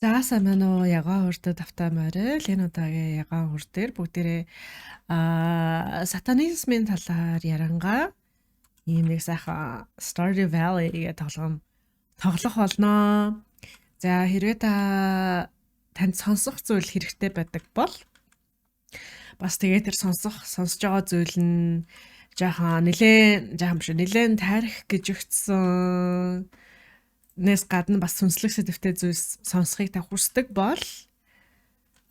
За сайн байна уу? Ягаан хүрдэд автаа морил. Энэ удаагийн ягаан хүрдээр бүгдээрээ сатанизмын талаар ярангаа ийм нэг сайхан Stardew Valley гэх тоглох болно. За хэрвээ танд сонсох зүйл хэрэгтэй байдаг бол бас тэгээд тэр сонсож байгаа зүйл нь нэлээд тайрах гэж өгсөн нэс гадна бас сүнслэг сэдвтэй зүйлс сонсхийг та хүсдэг бол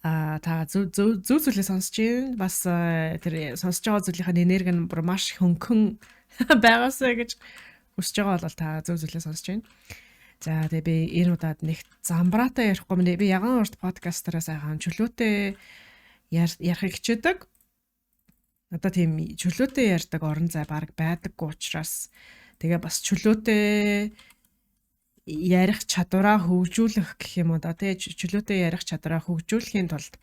та зөв зүйлээ сонсож байна. Бас тэр сонсож байгаа зүйлийн энерги нь бүр маш хөнгөн байгаасаа гэж хүсэж байгаа бол та зөв зүйлээ сонсож байна. За тэгээ би энэ удаад нэг замбраатай ярихгүй мэ би ягаан урт подкастаараа сайхан чөлөөтэй ярихыг хичээдэг. Одоо тийм чөлөөтэй ярьдаг орон зай баг байдаггүй учраас тэгээ бас чөлөөтэй ярих чадвараа хөгжүүлэх гэх юм уу да тий чөлөөтэй ярих чадвараа хөгжүүлэхийн тулд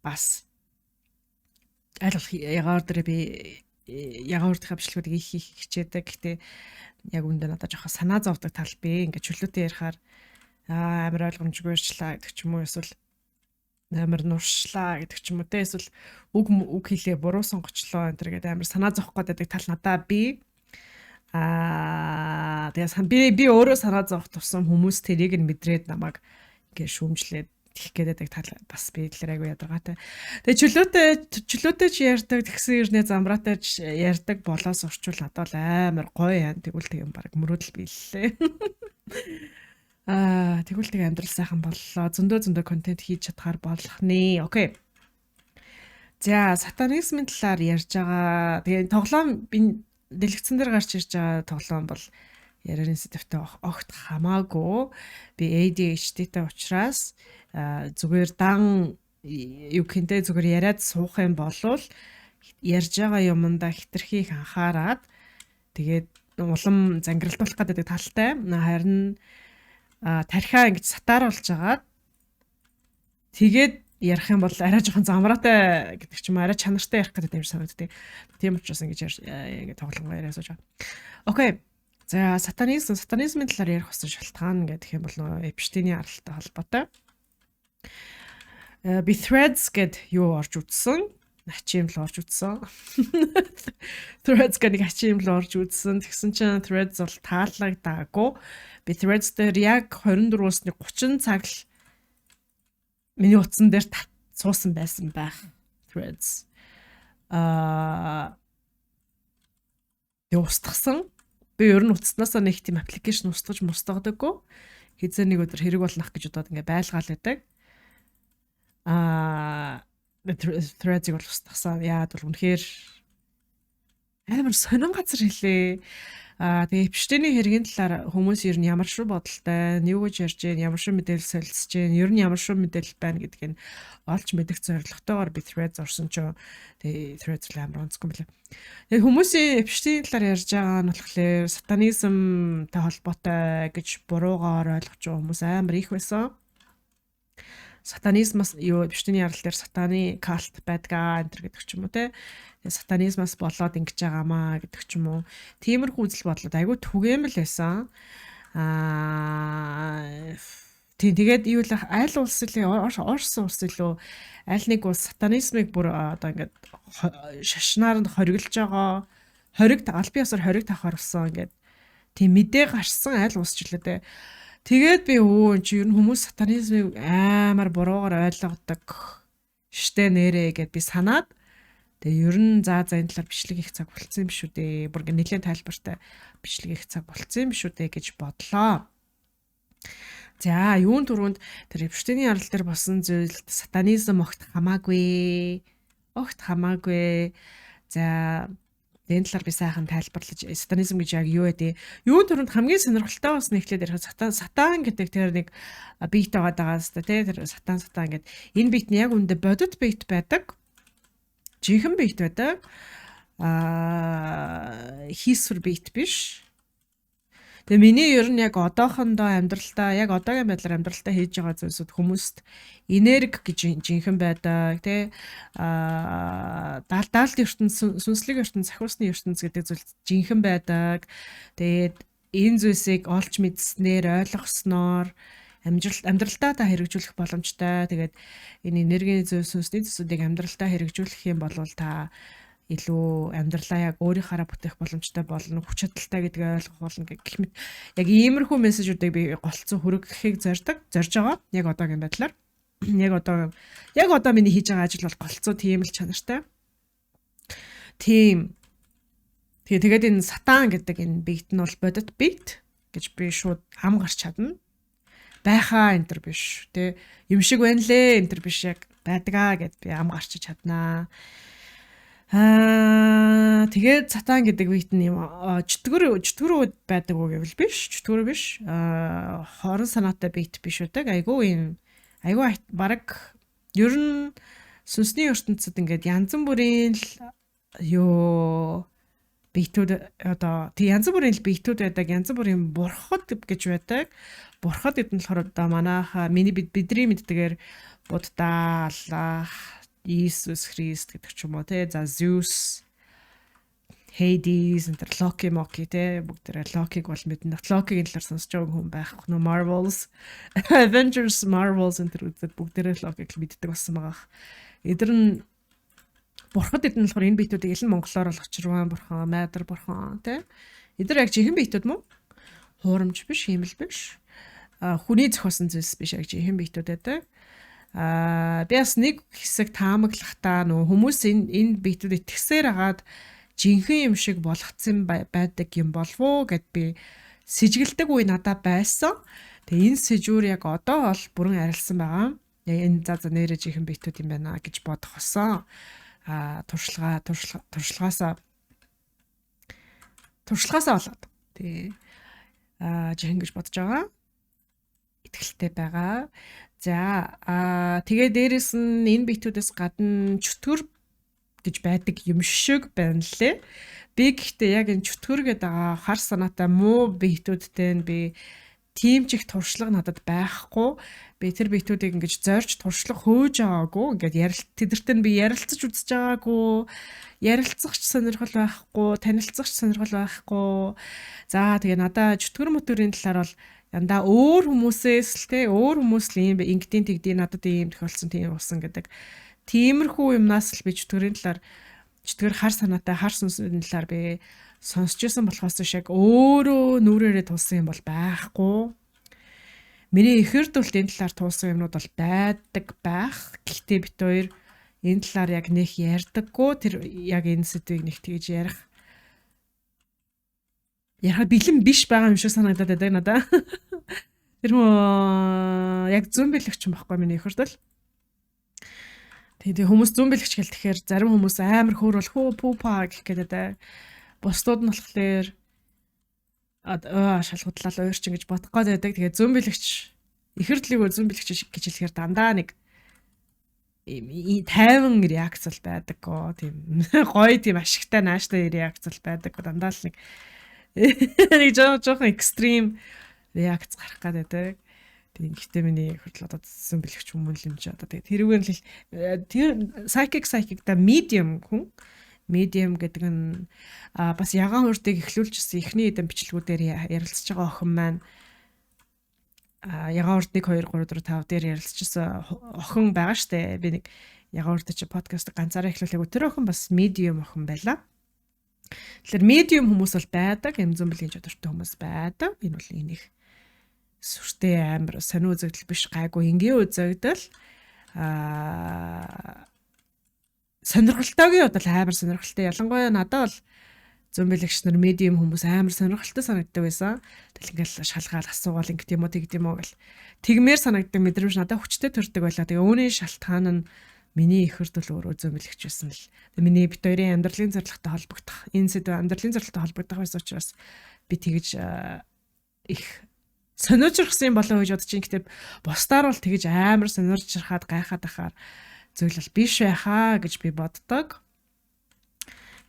бас ягаар дээр би ягаар урдх бичлэгүүдийг их хичээдэг. Гэхдээ яг үндэ надад жоохон санаа зовдөг тал би ингээд чөлөөтэй ярихаар амар ойлгомжгүй ирчлээ гэдэг ч юм уу эсвэл амар нуршлаа гэдэг ч юм уу те эсвэл үг хэлээ буруу сонгочлоо энэ төр гэдэг амар санаа зовох гэдэг тал надаа би тэгээс би өөрөө санаа зовох тусам хүмүүс тэрийг нь мэдрээд намайг ингээ шүүмжлээд их гэдэг тал бас би дэлгэр айгу ядаргаатай. Тэгээ чөлөөтэй ч ярьдаг тэгсэн ирнэ замбраатай ч ярьдаг болоос орчвол надад амар гоё юм. Тэгвэл тийм баг мөрөөдөл биеллээ. Тэгвэл тэг амьдрал сайхан боллоо. Зөндөө контент хийж чадхаар болох нэ. Окей. За сатанизмын талаар ярьж байгаа. Тэгээ тоглоом би дэлгэцэн дээр гарч ирж байгаа тоглоом бол ярианы сэдвтэй огт хамаагүй. Би ADHD-тэй учраас зүгээр зүгээр яриад суух юм болвол ярьж байгаа юмдаа хитрхийг анхаарад тэгээд улам зангиралтуулах гэдэг талтай. Харин тархиа ингэж сатааруулж агаад тэгээд ярих юм бол арай жоохон замраатай гэдэг ч юм арай чанартай ярих гэдэг юм санагддаг. Тийм учраас ингэж тоглоом яриа сууж байгаа. Окей. За сатанизмын талаар ярих болсон шалтгаан гэдэг юм бол Эпштейний аралтай холбоотой. Би Threads гэд юу орж үзсэн. Ачаамл орж үзсэн. Threads гэдэг ачаамл орж үзсэн. Тэгсэн чинь Threads бол таалагдаагүй. Би Threads дээр яг 24-өөс 30 цаг л миний утсан дээр суусан байсан байх. Threads. Устгасан. Би ер нь утаснасаа нэг тийм аппликейшн устгаж мустгадаггүй. Хизээ нэг өдөр хэрэг болох гэж бодоод ингээ байлгаал байдаг. Threads-ийг бол устгасан. Яад бол үнэхээр амар сонин газар хэлээ. Тэгээ Эпштейний хэргийн талаар хүмүүс ер нь ямар шүү бодолтой, юу гэж ярьж гэн, ямар шүү мэдээлэл солилцож гэн, ер нь ямар шүү мэдээлэл байна гэдгийг нь олж мэдэх зорилготойгоор би Threads орсон ч тэгээ Threads л амар онцгүй мөлий. Тэгээ хүмүүсийн Эпштейний талаар ярьж байгаа нь болохоор сатанизмтай холбоотой гэж буруугаар ойлгож байгаа хүмүүс амар их байсан. Сатанизмас Эпштейний арал дээр сатаны калт байдгаа энэ гэдэг ч юм уу те. Сатанизмас болоод ингэж байгаамаа гэдэг ч юм уу. Тиймэрхүү үзэл бодлоод айгүй түгээмэл байсан. Тэгээд юу л аль улс илүү Орос улс илүү аль нэг улс сатанизмыг бүр одоо ингээд шашнаар нь хориглож байгаа. Албан ёсоор хориг тавахаар болсон ингээд тийм мэдээ гарсан аль улс ч үлээ. Тэгээд би чи ер нь хүмүүс сатанизмыг амар буруугаар ойлгодог штэ нэрээ гэд би санаад тэгээ ер нь энэ талаар бичлэг их цаг болцсон юм шүү дээ. Бүр нэлээд тайлбартай бичлэг их цаг болцсон юм шүү дээ гэж бодлоо. За юун түрүүнд тэр Эпштейний арал дээр болсон зүйлд сатанизм огт хамаагүй. За энэ талаар би сайхан тайлбарлаж сатанизм гэж яг юу вэ? Юун түрүүнд хамгийн сонирхолтой бас нэхлээд ярих сатан гэдэг тэр нэг бит байгаа хэвээр тий тэр сатан гэдэг энэ бит нь яг үндэ бодит бит байдаг. Жинхэнэ бит байдаг. Хийсвэр бит биш. Тэгээ миний ер нь яг одоохондоо одоогийн байдлаар амьдралтаа хийж байгаа зүйлсүүд хүмүүст энерги гэж жинхэнэ байдаг тий даалт ертөнц сүнслэг ертөнц сахиусны ертөнц гэдэг зүйл жинхэнэ байдаг. Тэгээд энэ зүйлсийг олж мэдснээр ойлгосноор амьдралдаа та хэрэгжүүлэх боломжтой. Тэгээд энэ энергийн сүнсний зүйлсүүдийг амьдралдаа хэрэгжүүлэх юм бол та илүү амьдралаа яг өөрийнхаараа бүтээх боломжтой болно, хүч чадалтай гэдгийг ойлгох болно гэх мэт яг иймэрхүү мессежүүдийг би голцсон хүргэхийг зорж байгаа. Яг одоогийн байдлаар яг одоо миний хийж байгаа ажил бол голцоо тийм л чанартай. Тийм. Тэгээд энэ сатан гэдэг энэ бит нь бол бодит бит гэж би шууд хам гарч чадна. Байхаа энэ төр биш тий. Юм шиг байна лээ энэ төр биш яг байдгаа гэд би хам гарч чаднаа. Тэгээд сатан гэдэг бит нь юм чөтгөр байдаг уу гэвэл биш. Чөтгөр биш. Хорон санаатай бит биш үүдэг. Айгүй бараг ер нь сүнсний ертөнцид ингээд янз бүрийн л битүүд одоо тий янз бүрийн битүүд байдаг, янз бүрийн бурхад гэж байдаг. Бурхад гэдэг нь болохоор одоо манайха бидний мэддгээр Будда, Аллах, Иесус Христ гэдэг ч юм уу тий. За Zeus, Hades, Loki, тий. Бүгдээрээ Loki-г бол мэднэ. Loki-гийн талаар сонсож байгаа хүн байх нөө Marvels, Avengers, Marvels энэ үзээд бүгдээрээ Loki-г мэддэг болсон байгаа. Эдгээр нь бурхад эдэн болохоор энэ биетүүдийг ил нь монголоор бол очирван бурхан, майдар бурхан тий. Эдгээр яг жинхэнэ биетүүд мөн? Хуурамч биш, хиймэл биш. Хүний зохиосон зүйлс биш яг жинхэнэ биетүүд байдаг. Би бас нэг хэсэг таамаглахдаа нөө хүмүүс энэ биетүүд итгэсээр агаад жинхэнэ юм шиг болгоцсон байдаг юм болов уу гэд би сэжгэлдэг үе надад байсан. Тэгээ энэ сэжүүр яг одоо бол бүрэн арилсан байгаа. Энэ за нэрэ жинхэнэ биетүүд юм байна гэж бодох болсон. Туршлагаасаа болоод тий жинхэнэ гэж бодож байгаа. Итгэлтэй байгаа. За тэгээ дээрэс нь энэ биетүүдээс гадна чөтгөр гэж байдаг юм шиг байна лээ. Би гэхдээ яг энэ чөтгөр гэдэг хар санаатай муу биетүүдтэй би тийм ч их туршлага надад байхгүй. Би тэр биетүүдийг ингэж зорж туршлага хөөж байгаагүй. Ингээд тэдэртээ би ярилцаж үзэж байгаагүй. Ярилцах ч сонирхол байхгүй, танилцах ч сонирхол байхгүй. За тэгээ надаа чөтгөр мотөрийн талаар бол янда өөр хүмүүсээс л те өөр хүмүүс л юм ингэдийн тэгдийн надад ийм тохиолдсон тийм болсон гэдэг. Тиймэрхүү юмнаас л би чөтгөрийн талаар чөтгөр хар санаатай хар сүнсний талаар би сонсч байсан болохоос шиг өөрөө нүрээрээ тулсан юм бол байхгүй. Миний эхэхэрд бол энэ талаар тулсан юмнууд бол байдаг байх. Гэхдээ бит хоёр энэ талаар яг нэг ярьдаггүй. Тэр яг энэ сэдвийг нэг тэгж ярих бэлэн биш байгаа юм шиг санагдаад байдаг надаа. Тэр мөн яг зүүн бэлэгч юм баггүй миний эхэхэрд бол. Тэгээ хүмүүс зүүн бэлэгч гэл тэгэхээр зарим хүмүүс амар хөөрөл пупа гэх гэдэг. Бусдууд нь болохоор шалгуудлал уурчин гэж бодох гээд байдаг. Тэгээ зүүн бэлэгч эхэрлийг зүүн бэлэгч гэж хэлэхээр дандаа нэг тайван реакц л байдаг гоо тийм гоё тийм ашигтай нааштай реакц л байдаг. Дандаа л нэг жоохон экстрим реакц гарах гээд байдаг. Тийм гэхдээ миний хөртөл одоо зүүн бэлэгч хүмүүс юм чи одоо тэгээ тэрүүгээр л тэр psychic да medium хүн medium гэдэг нь бас ягаан урдыг эхлүүлжсэн эхний эдэн бичлэгүүдээр ярилцж байгаа охин маань ягаан урд 1 2 3 4 5 дээр ярилцжсэн охин байгаа штэ. Би нэг ягаан урд чи подкаст ганцаараа эхлүүлээг тэр охин бас medium охин байлаа. Тэгэхээр medium хүмүүс бол байдаг, эмзэн бэлгийн чадвартай хүмүүс байдаг. Энэ бол энийг сүртэй амар сонио үзэгдэл биш гайгүй энгийн үзэгдэл сонирхолтойгийн бодол амар сонирхолтой. Ялангуяа надад бол зүүн бэлэгч нар медиум хүмүүс амар сонирхолтой санагддаг байсан. Тэгэл ингээл шалгаал асуугаал ингэт юм уу тэгд юм уу гэл. Тэгмээр санагддаг мэдрэмж надад хүчтэй төрдөг байлаа. Тэгээ үүний шалтгаан нь миний эхэхэрд бол өөрөө зүүн бэлэгч байсан л. Тэгээ миний бит хоёрын амьдралын зорилготой холбогдох. Энэ сэдв амьдралын зорилготой холбогдох байсан учраас би тэгэж их сониучрахсан болоо гэж бодож чинь. Гэтэ бусдаар бол тэгэж амар сониучрахад гайхаад ахаар зүйл бол биш байхаа гэж би боддог.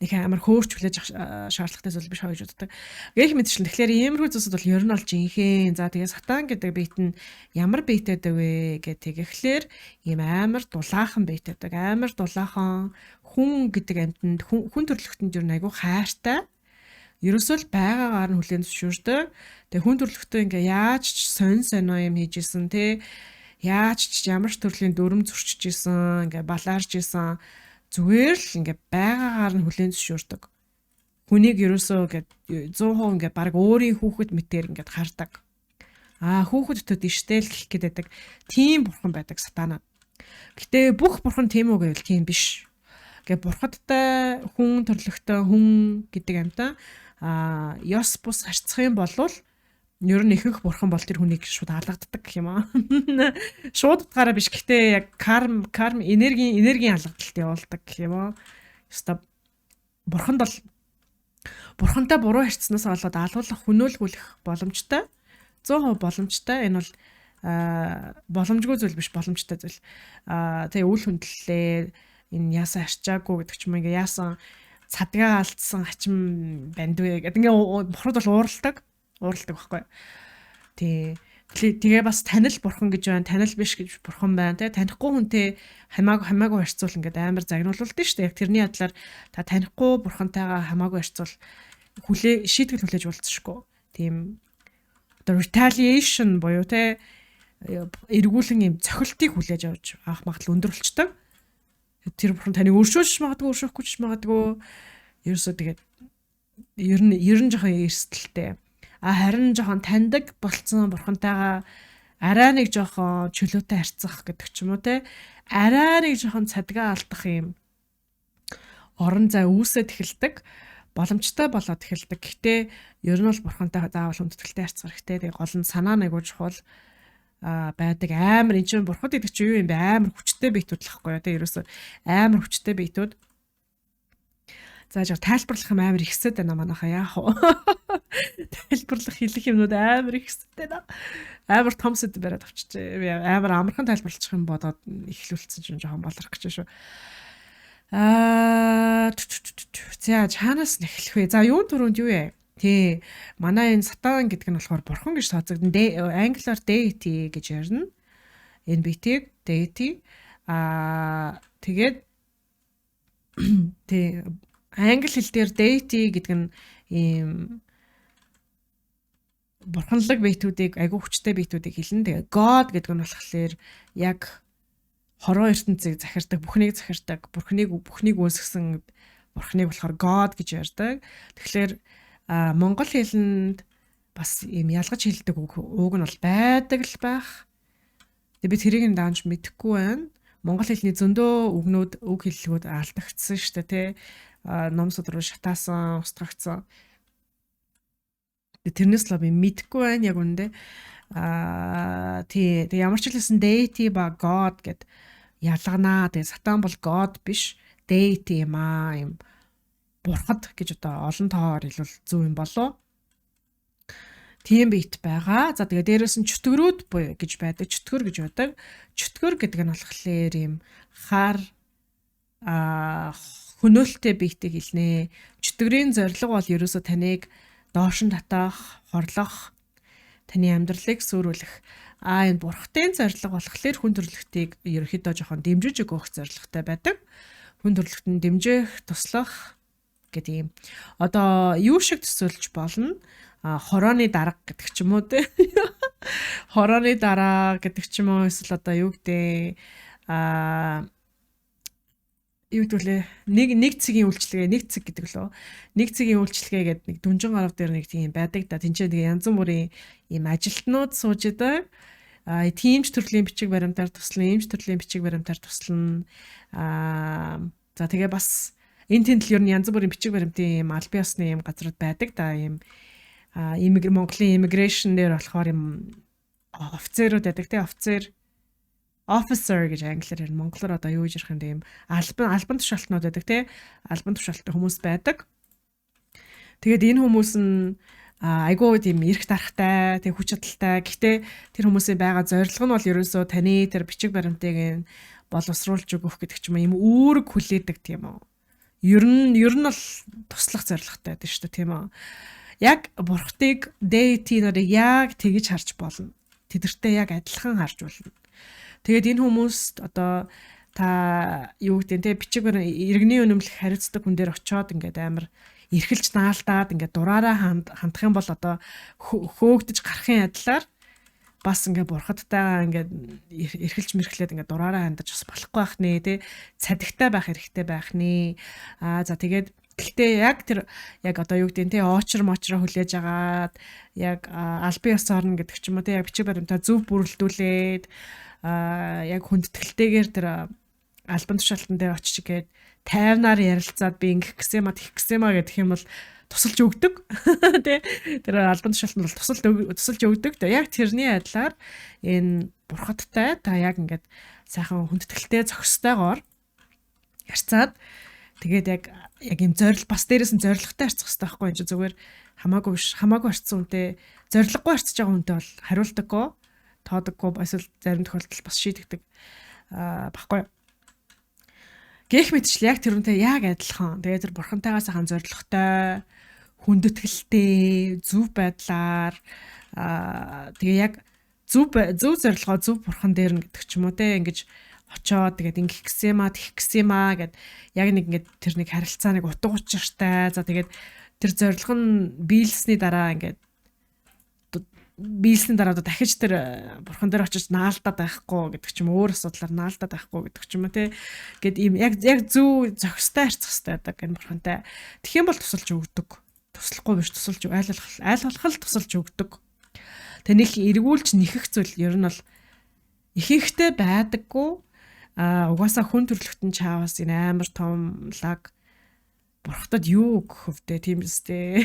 Нэг амар хөөрч хүлээж шаардлагатай зүйл биш хаа гэж боддог. Гэх мэтчлэн тэгэхээр иймэрхүү зүйлсүүд бол ер нь бол жинхэнэ. За тэгээ сатан гэдэг бит нь ямар бит байдаг вэ гэх тэгэхлээр ийм амар дулаахан бит байдаг. Амар дулаахан хүн гэдэг амьтанд хүн төрлөختөнд ер нь айгүй хайртай. ерөөсөө л байгаагаар нь хүлээн зөвшөөрдөг. Тэгээ хүн төрөлхтөө ингээ яаж ч сонио юм хийжсэн те яаж ч ямар ч төрлийн дүрм зөрчиж исэн ингээ балаарж исэн зүгээр л ингээ байгаагаар нь хүлээн зөвшөөрдөг. Хүнийг ерөөсөө ингээ 100% ингээ баг өөрийн хүүхэд мэтээр ингээ хардаг. Хүүхэд төд иштэй л гэх гээд байдаг. Тийм бурхан байдаг сатана. Гэтэ бүх бурхан тийм үү гэвэл тийм биш. Ингээ бурхадтай хүн төрлөختөө хүн гэдэг амтаа ёс бус харьцах юм бол ер нь ихэнх бурхан бол тэр хүнийг шууд алгаддаг гэх юм аа. Шууд утгаараа биш. Гэтэ яг карм энергийн алгадалт явуулдаг гэх юм аа. Ёстой бурханд бол бурхантай буруу харьцснаас болоод алуулах хөнөөлгүүлэх боломжтой. 100% боломжтой. Энэ бол боломжгүй зүйл биш, боломжтой зүйл. Тэгээ үл хүндлэлээ энэ яасан арчаагүй гэдэг ч юм ингээ яасан цадгаа алдсан ачим бандвэ гэдэг ингээ бурхад бол ууралдаг байхгүй. Тэгээ бас танил бурхан гэж байна, танил биш гэж бурхан байна. Тэгээ танихгүй хүнтэй хамаагүй харьцуул ингээд амар загнуулдаг шүү дээ. Яг тэрний адлаар та танихгүй бурхантайгаа хамаагүй харьцуул шийтгэл хүлээж болцсошгүй. Тийм одоо retaliation буюу те эргүүлэн юм цохилтыг хүлээж авч авах магадлал өндөр болчтой. Тэр бурхан таныг өршөөлж магадгүй, өршөөхгүй ч магадгүй. Ерөөсөө тэгээд ер нь жоохон эрсдэлтэй. Харин жоохон таньдаг болцсон бурхантайгаа арай нэг жоохон чөлөөтэй харьцах гэдэг ч юм уу те. Арай нэг жоохон цадгаа алдах юм орон зай үүсэт эхэлдэг. Боломжтой болоод эхэлдэг. Гэхдээ ер нь бол бурхантай заавал хүндэтгэлтэй харьцах хэрэгтэй. Тэгээ гол нь санаа нэг чухал байдаг амар энэ чинь бурхад гэдэг чинь юу юм бэ? Амар хүчтэй биетүүд л хэвгүй юу? Тэгээ ерөөсөө амар хүчтэй биетүүд. За жаа тайлбарлах юм амар ихсэд байна манайхаа яах вэ? Тайлбарлах хэлэх юмнууд амар ихсэд байна. Амар том сэд бариад авчижээ. Амар амархан тайлбарлах юм бодоод эхлүүлсэн чинь жоохон болрох гэж шүү. За чанаас эхлэх вэ? За юун түрүүнд юу вэ? Тий. Манай энэ сатан гэдэг нь болохоор бурхан гэж тооцогдсон. Англиар deity гэж ярина. Энэ битийг deity. Тэгээд тий англи хэл дээр deity гэдэг нь ийм бурханлаг биетүүдийг айгүй хүчтэй биетүүдийг хэлнэ. Тэгээ god гэдэг нь болохоор яг хороо ертөнцийг захирдаг, бүхнийг захирдаг, бүхнийг үүсгэсэн бурхныг болохоор god гэж ярьдаг. Тэгэхээр монгол хэлэнд бас ийм ялгаж хэлдэг үг нь бол байдаг л байх. Тэгээ би тэрийг нь даанч мэдэхгүй байна. Монгол хэлний зөндөө үг хэллэгүүд алдагдсан шүү дээ, тий. Ном судруу шатаасан, устгагдсан. Тэрнээс л би мэдэхгүй байна яг үүндээ. Тий. Тэгээ ямар ч хэлсэн deity ба god гэд ялганаа. Тэгээ сатан бол god биш, deity юм аа, юм бурхад гэж одоо олон тоогоор хэлвэл зөв юм болов. Тийм бит байгаа. За тэгээ дээрээс нь чөтгөрүүд гэж байдаг. Чөтгөр гэж байдаг. Чөтгөр гэдэг нь болохоор юм хар хөнөөлттэй биетийг хэлнэ. Чөтгөрийн зорилго бол ерөөсөө таныг доошин татах, хорлох, таны амьдралыг сүрүүлэх. Энэ бурхтын зорилго болохоор хүн төрлөختийг ерөөхдөө жоохон дэмжиж өгөх зорилготой байдаг. Хүн төрлөختөнд дэмжих, туслах гэдэг юм. Одоо юу шиг төсөөлж болно? Хорооны дарга гэдэг ч юм уу те. Хорооны дараа гэдэг ч юм уу эсвэл одоо юу гэдэг юу гэдвүлээ нэг цэгийн үйлчлэгээ нэг цэг гэдэг лөө нэг цэгийн үйлчлэгээ гэдэг нэг дүнжин гарав дээр нэг тийм байдаг да тэнцээ тэгээ янз бүрийн ийм ажилтнууд сууж идэг тиймч төрлийн бичиг баримтаар туслана иймч төрлийн бичиг баримтаар туслана за тэгээ бас энэ тэмдэл ер нь янз бүрийн бичиг баримтын ийм аль биесны ийм газрууд байдаг да ийм Монголын immigration дээр болохоор юм офицерууд байдаг те officer гэж англиар ярина. Монголоор одоо юу гэж ярих юм бэ? Албан тушаалтнууд байдаг те. Албан тушаалттай хүмүүс байдаг. Тэгээд энэ хүмүүс нь айгүй тийм эрх дарахтай, тэг хүч чадалтай. Гэхдээ тэр хүмүүсийн байгаа зорилго нь бол ерөөсөө таны тэр бичиг баримтыг боловсруулж өгөх гэдэг ч юм ийм үүрэг хүлээдэг тийм үү. Ер нь бол туслах зорилготой байдаг шүү дээ тийм үү. Яг бурхтыг deity нарыг яг тэгж харж болно. Тэдэртээ яг адилхан харж болно. Тэгээд энэ хүмүүст одоо та юу гэдэг те бичиг иргэний үнэмлэх хариуцдаг хүн дээр очиод ингээд амар эрхэлж наалдаад ингээд дураараа хандах юм бол одоо хөөгдөж гарахын адилаар бас ингээд бурхадтайгаа ингээд эрхэлж мэрхлээд ингээд дураараа хандаж бас болохгүй байх нэ тий цадигтай байх хэрэгтэй байх нэ за тэгээд гэхдээ яг тэр яг одоо юу гэдэг нь тий очр мочроо хүлээж агаад яг албан ёс орно гэдэг ч юм уу тий яг бичиг баримтаа зөв бүрэлдүүлээд яг хүндэтгэлтэйгээр тэр албан тушаалтан дээр очиж гээд тайвнаар ярилцаад би ингэх гэсэн маа гэх юм бол тусалж өгдөг тий тэр албан тушаалтанд бол тусалж өгдөг. Яг тэрний адилаар энэ бурхадтай та яг ингээд сайхан хүндэтгэлтэй зохистойгоор ярьцаад тэгээд яг юм бас дээрээс нь зоригтой харьцах хэрэгтэй байхгүй энэ зүгээр хамаагүй харьцсан үнтэй зориггүй харьцаж байгаа үнтэй бол хариулдаггүй тоодоггүй бас зарим тохиолдолд бас шийдэгдэг баггүй. Гэх мэтчил яг тэрүүнтэй яг адилхан. Тэгээд тэр бурхантайгаа сайхан зоригтой хүндэтгэлтэй зөв байдлаар тэгээ яг зөв зорилгоо зөв бурхан дээр нь гэдэг ч юм уу те ингэж очоод тэгээд ингэх гэсэн юм аа гэд яг нэг ингээд тэр нэг харилцаа нэг утга учиртай за тэгээд тэр зорилго нь биелсний дараа одоо дахиж тэр бурхан дээр очиж наалдаад байхгүй гэдэг ч юм өөр асуудлаар наалдаад байхгүй гэдэг ч юм уу те гэд ийм яг зөв зохистой харьцах хэрэгтэй гэдэг энэ бурхантай тэгэх юм бол тусалж өгдөг туслахгүй биш тусалж айл болох тусалж өгдөг тэнийг эргүүлж нэхэх зүйл ер нь бол ихэнхдээ байдаггүй угаасаа хүн төрлөختөн чаавас энэ амар том лаг бурхтад юу өгөх вдэ тийм үстэй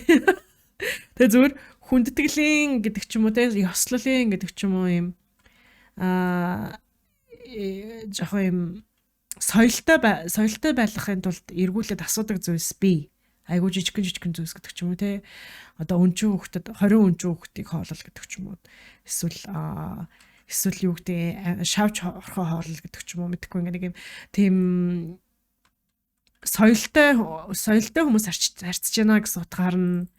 тэгээ зүгээр хүндэтгэлийн гэдэг ч юм уу те ёслолын гэдэг ч юм уу юм жоохон юм соёлтой байлгахын тулд эргүүлээд асуудаг зүйлс бий айгуу жижигхэн зүйлс гэдэг ч юм уу те одоо өнчөө хөхтөд 20 өнчөө хөхтийг хоолол гэдэг ч юм уу эсвэл юу гэдэг шавж орхоо хоолол гэдэг ч юм уу мэдэхгүй ингээ нэг юм тийм соёлтой хүмүүс харьцаж байна гэсэн утгаар нь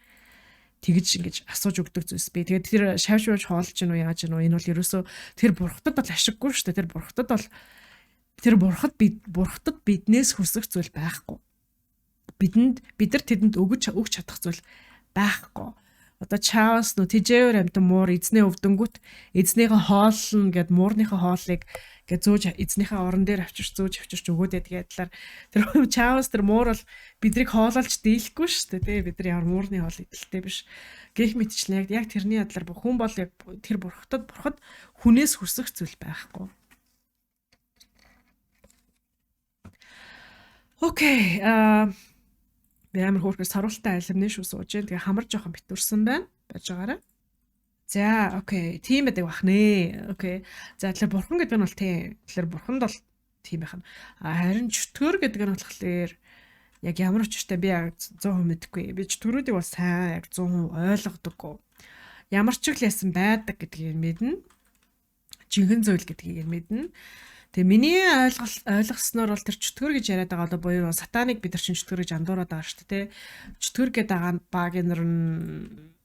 тэгж ингэж асууж өгдөг зүйлс би. Тэгээд тэр шавж хоолж гин үү яаж гин үү энэ бол ерөөсөө тэр бурхтад бол ашиггүй шүү дээ. Тэр бурхтад биднээс хүсэх зүйл байхгүй. Бид нар тэдэнд өгж чадах зүйл байхгүй. Одоо чаавс нөө тижээвэр амтан муур эзнээ өвдөнгүүт эзнийхээ хооллно гэд муурныхаа хоолыг гэ зөөж эзнийхээ орон дээр авчирч өгөөд байдаг талаар тэр чаавс тэр муур бол бидрийг хоололж дийлэхгүй шүү дээ тий бид нар ямар муурны хоол идэлтэй биш гэх мэтчлэн яг тэрний адлаар хүн бол яг тэр бурхад хүнээс хүсэх зүйл байхгүй. Окей би амар хөөрхөс саруултай айлмны шүү сууж जैन тэгээ хамар жоохон битүүрсэн байна байж байгаарай. За окей тийм байдаг бах нэ. Окей. За тэгэхээр бурхан гэдэг нь бол тийм. Тэгэхээр бурханд бол тийм байх нь. Харин чөтгөр гэдэг нь болохоор яг ямар учиртай би яг 100% мэдэхгүй. Би чөтгөрүүдийг бол сайн яг 100% ойлгодоггүй. Ямар ч их лсэн байдаг гэдгийг мэднэ. Жинхэнэ зүйл гэдгийг мэднэ. Тэгээ миний ойлгосноор бол тэр чөтгөр гэж яриад байгаа одоо буюу сатаныг бид нар чинь чөтгөр гэж андуураад байгаа шүү дээ. Чөтгөр гэдэг байгаа багийн нар нь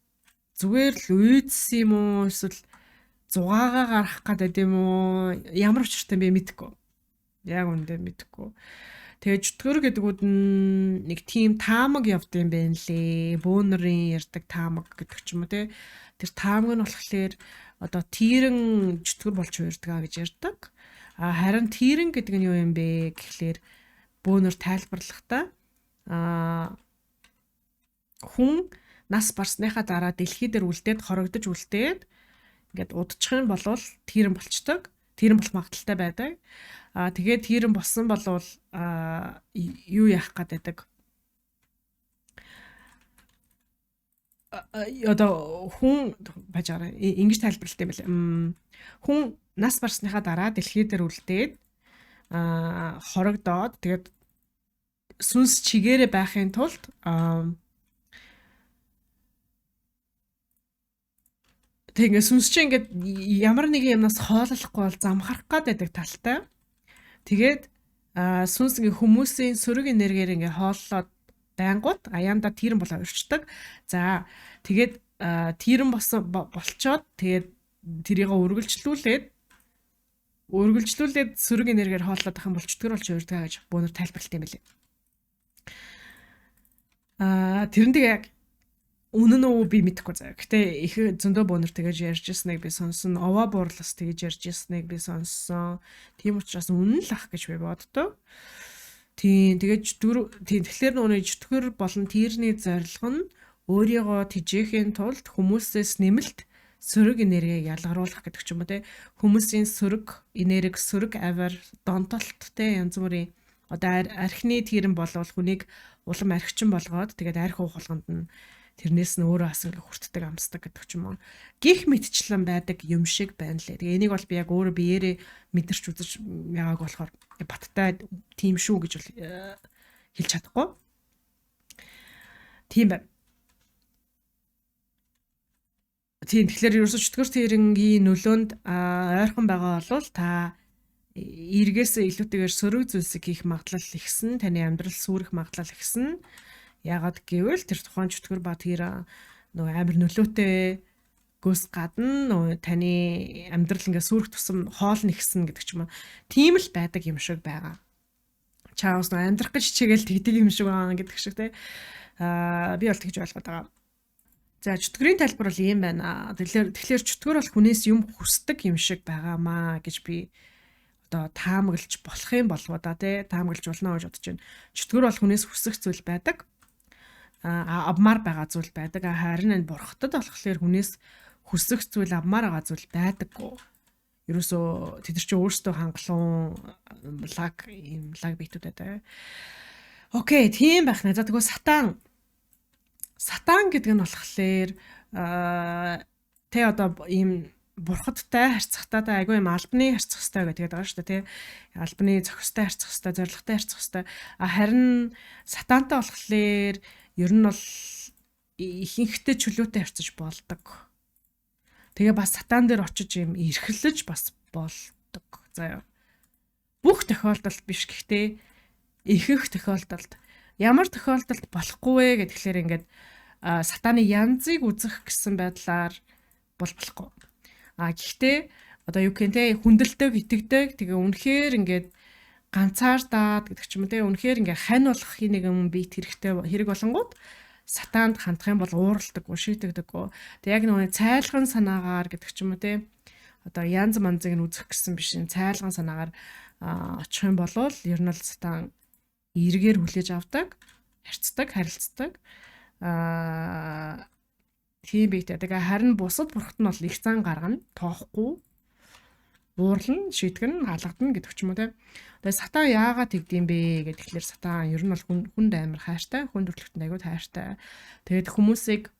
зүгээр л үйдсэн юм уу эсвэл зугаагаа гарах гэдэг юм уу ямар учиртай би мэдэхгүй. Яг үндэ мэдэхгүй. Тэгээ чөтгөр гэдгүүд нь нэг тийм таамаг явд юм байна лээ. Бөөнөрийн ярддаг таамаг гэдэг ч юм уу те. Тэр таамаг нь болохоор одоо тийрэн чөтгөр болж хуурдаг гэж ярьдаг. Харин тийрэн гэдэг нь юу юм бэ гэхлээр бөөнөр тайлбарлахдаа хүн нас барсныхаа дараа дэлхий дээр үлдээд хорогдож үлдээд ингээд удчих юм бол тийрэн болчдөг. Тийрэн болох магадaltaй байдаг. Тэгээд тийрэн болсон болвол юу яах гээд байдаг. Одоо хүн бажаараа ингэж тайлбарлалтай байл. Хүн нас барсныхаа дараа дэлхий дээр үлдээд хорогдоод тэгээд сүнс чигээрээ байхын тулд тэгээ сүнс чи ингээд ямар нэгэн юмнаас хооллохгүй бол замхарах гэдэг талтай. Тэгээд сүнс ингээ хүмүүсийн сөрөг энергиэр ингээ хооллоод байнгут аяанда тийрэн болоо өрчдөг. За тэгээд тийрэн болчоод тэгээд тэрийг үргэлжлүүлээд сөрөг энергиэр хооллоод ах юм бол чөтгөр болж урдгаа гэж бөөнөр тайлбарлалт юм билээ. Тэрнтэй яг үнэн үү би мэдэхгүй заяа. Гэтэ их зөндөө бөөнөр тэгэж ярьж ирснийг би сонсон. Оваа буурлас тэгэж ярьж ирснийг би сонссон. Тийм учраас үнэн л ах гэж би боддог. Тийм тэгэж тэгэхээр нүуний чөтгөр болон тирний зорилго нь өөрийгөө тэжээхийн тулд хүмүүсээс нэмэлт сөрөг энергийг ялгаруулах гэдэг ч юм уу те. Хүмүүсийн сөрөг энерги, сөрөг аваар, донтолт те янз бүрийн одоо архины тирэн болвол хүнийг улам архичин болгоод тэгээд арх уух болгонд нь тэрнээс нь өөрөө бас ингээ хүртдэг амсдаг гэдэг ч юм уу. Гих мэдчлэн байдаг юм шиг байна лээ. Тэгээ энийг бол би яг өөрөө биеэрээ мэдэрч үзэж яагааг болохоор баттай тийм шүү гэж бол хэлж чадахгүй. Тийм байна. Тийм тэгэхээр ерөөсө чөтгөр тэрэнгийн нөлөөнд ойрхон байгаа бол та эргээс илүүтэйгээр сөрөг зүйлсийг хийх магадлал ихсэн, таны амьдрал сүрэх магадлал ихсэн. Ягаад гэвэл тэр тухайн чөтгөр ба тэр нөгөө амар нөлөөтэй гүйс гадна таны амьдрал ингээ сүрэх тусам хоол нэгсэн гэдэг ч юм уу. Тийм л байдаг юм шиг байгаа. Чаус нөгөө амьдрах гэж чигээл тэгдэг юм шиг байгаа гэдэг шиг те. Би бол тэгж ойлгоод байгаа. За чөтгөрийн тайлбар бол ийм байна. Тэгэхээр чөтгөр бол хүнээс юм хүсдэг юм шиг байгаамаа гэж би одоо таамаглаж болох юм болов да тий таамаглаж болно гэж бодож байна. Чөтгөр бол хүнээс хүсэх зүйл байдаг. Авмаар байгаа зүйл байдаг. Харин энэ бурхтад болохоор хүнээс хүсэх зүйл авмаар байгаа зүйл байдаггүй. Ерөөсөө тэд нар чи өөрсдөө хангалуун лаг биетүүд байдаг. Окей, тийм байх нэ. За тэгвэл Сатан гэдэг нь болохоор тэ одоо ийм бурхадтай харьцахтаа айгүй юм албаны харьцах хэрэгтэй гэдэг байгаа шүү дээ тий. Албаны зохистой харьцах хэрэгтэй, зоригтой харьцах хэрэгтэй. Харин сатантай болохоор ер нь бол ихэнхдээ чөлөөтэй харьцаж болдог. Тэгээ бас сатан дээр очиж юм эрхэлж бас болдог. За бүх тохиолдолд биш гэхдээ ихэнх тохиолдолд ямар тохиолдолд болохгүй вэ гэхлээр ингээд сатаны янзыг үзэх гэсэн байдлаар болохгүй. Гэхдээ одоо юу гэх юм те хүндэлдэг, итгэдэг тэгээ үнэхээр ингээд ганцаардаад гэдэг ч юм уу те үнэхээр ингээ хань болох нэгэн бит хэрэг болонгууд сатаанд хандах юм бол ууралдаггүй, шийтгдэггүй. Тэг яг нөгөө цайлган санаагаар гэдэг ч юм уу те одоо янз манзыг нь үзэх гэсэн биш цайлган санаагаар очих юм бол ер нь л сатан эргээр хүлээж авдаг, харьцдаг, харилцдаг. Тийм бийтэй. Тэгээ харин бусад бурхад нь бол их зан гаргана, тоохгүй, буурлан, шийтгэн, халагдана гэдэг ч юм уу те. Тэгээ сатан яагаад тэгдэм бэ гэхээр сатан ер нь бол хүнд амар хайртай, хүн төрөлхтөнд аягүй хайртай. Тэгээд хүмүүсийг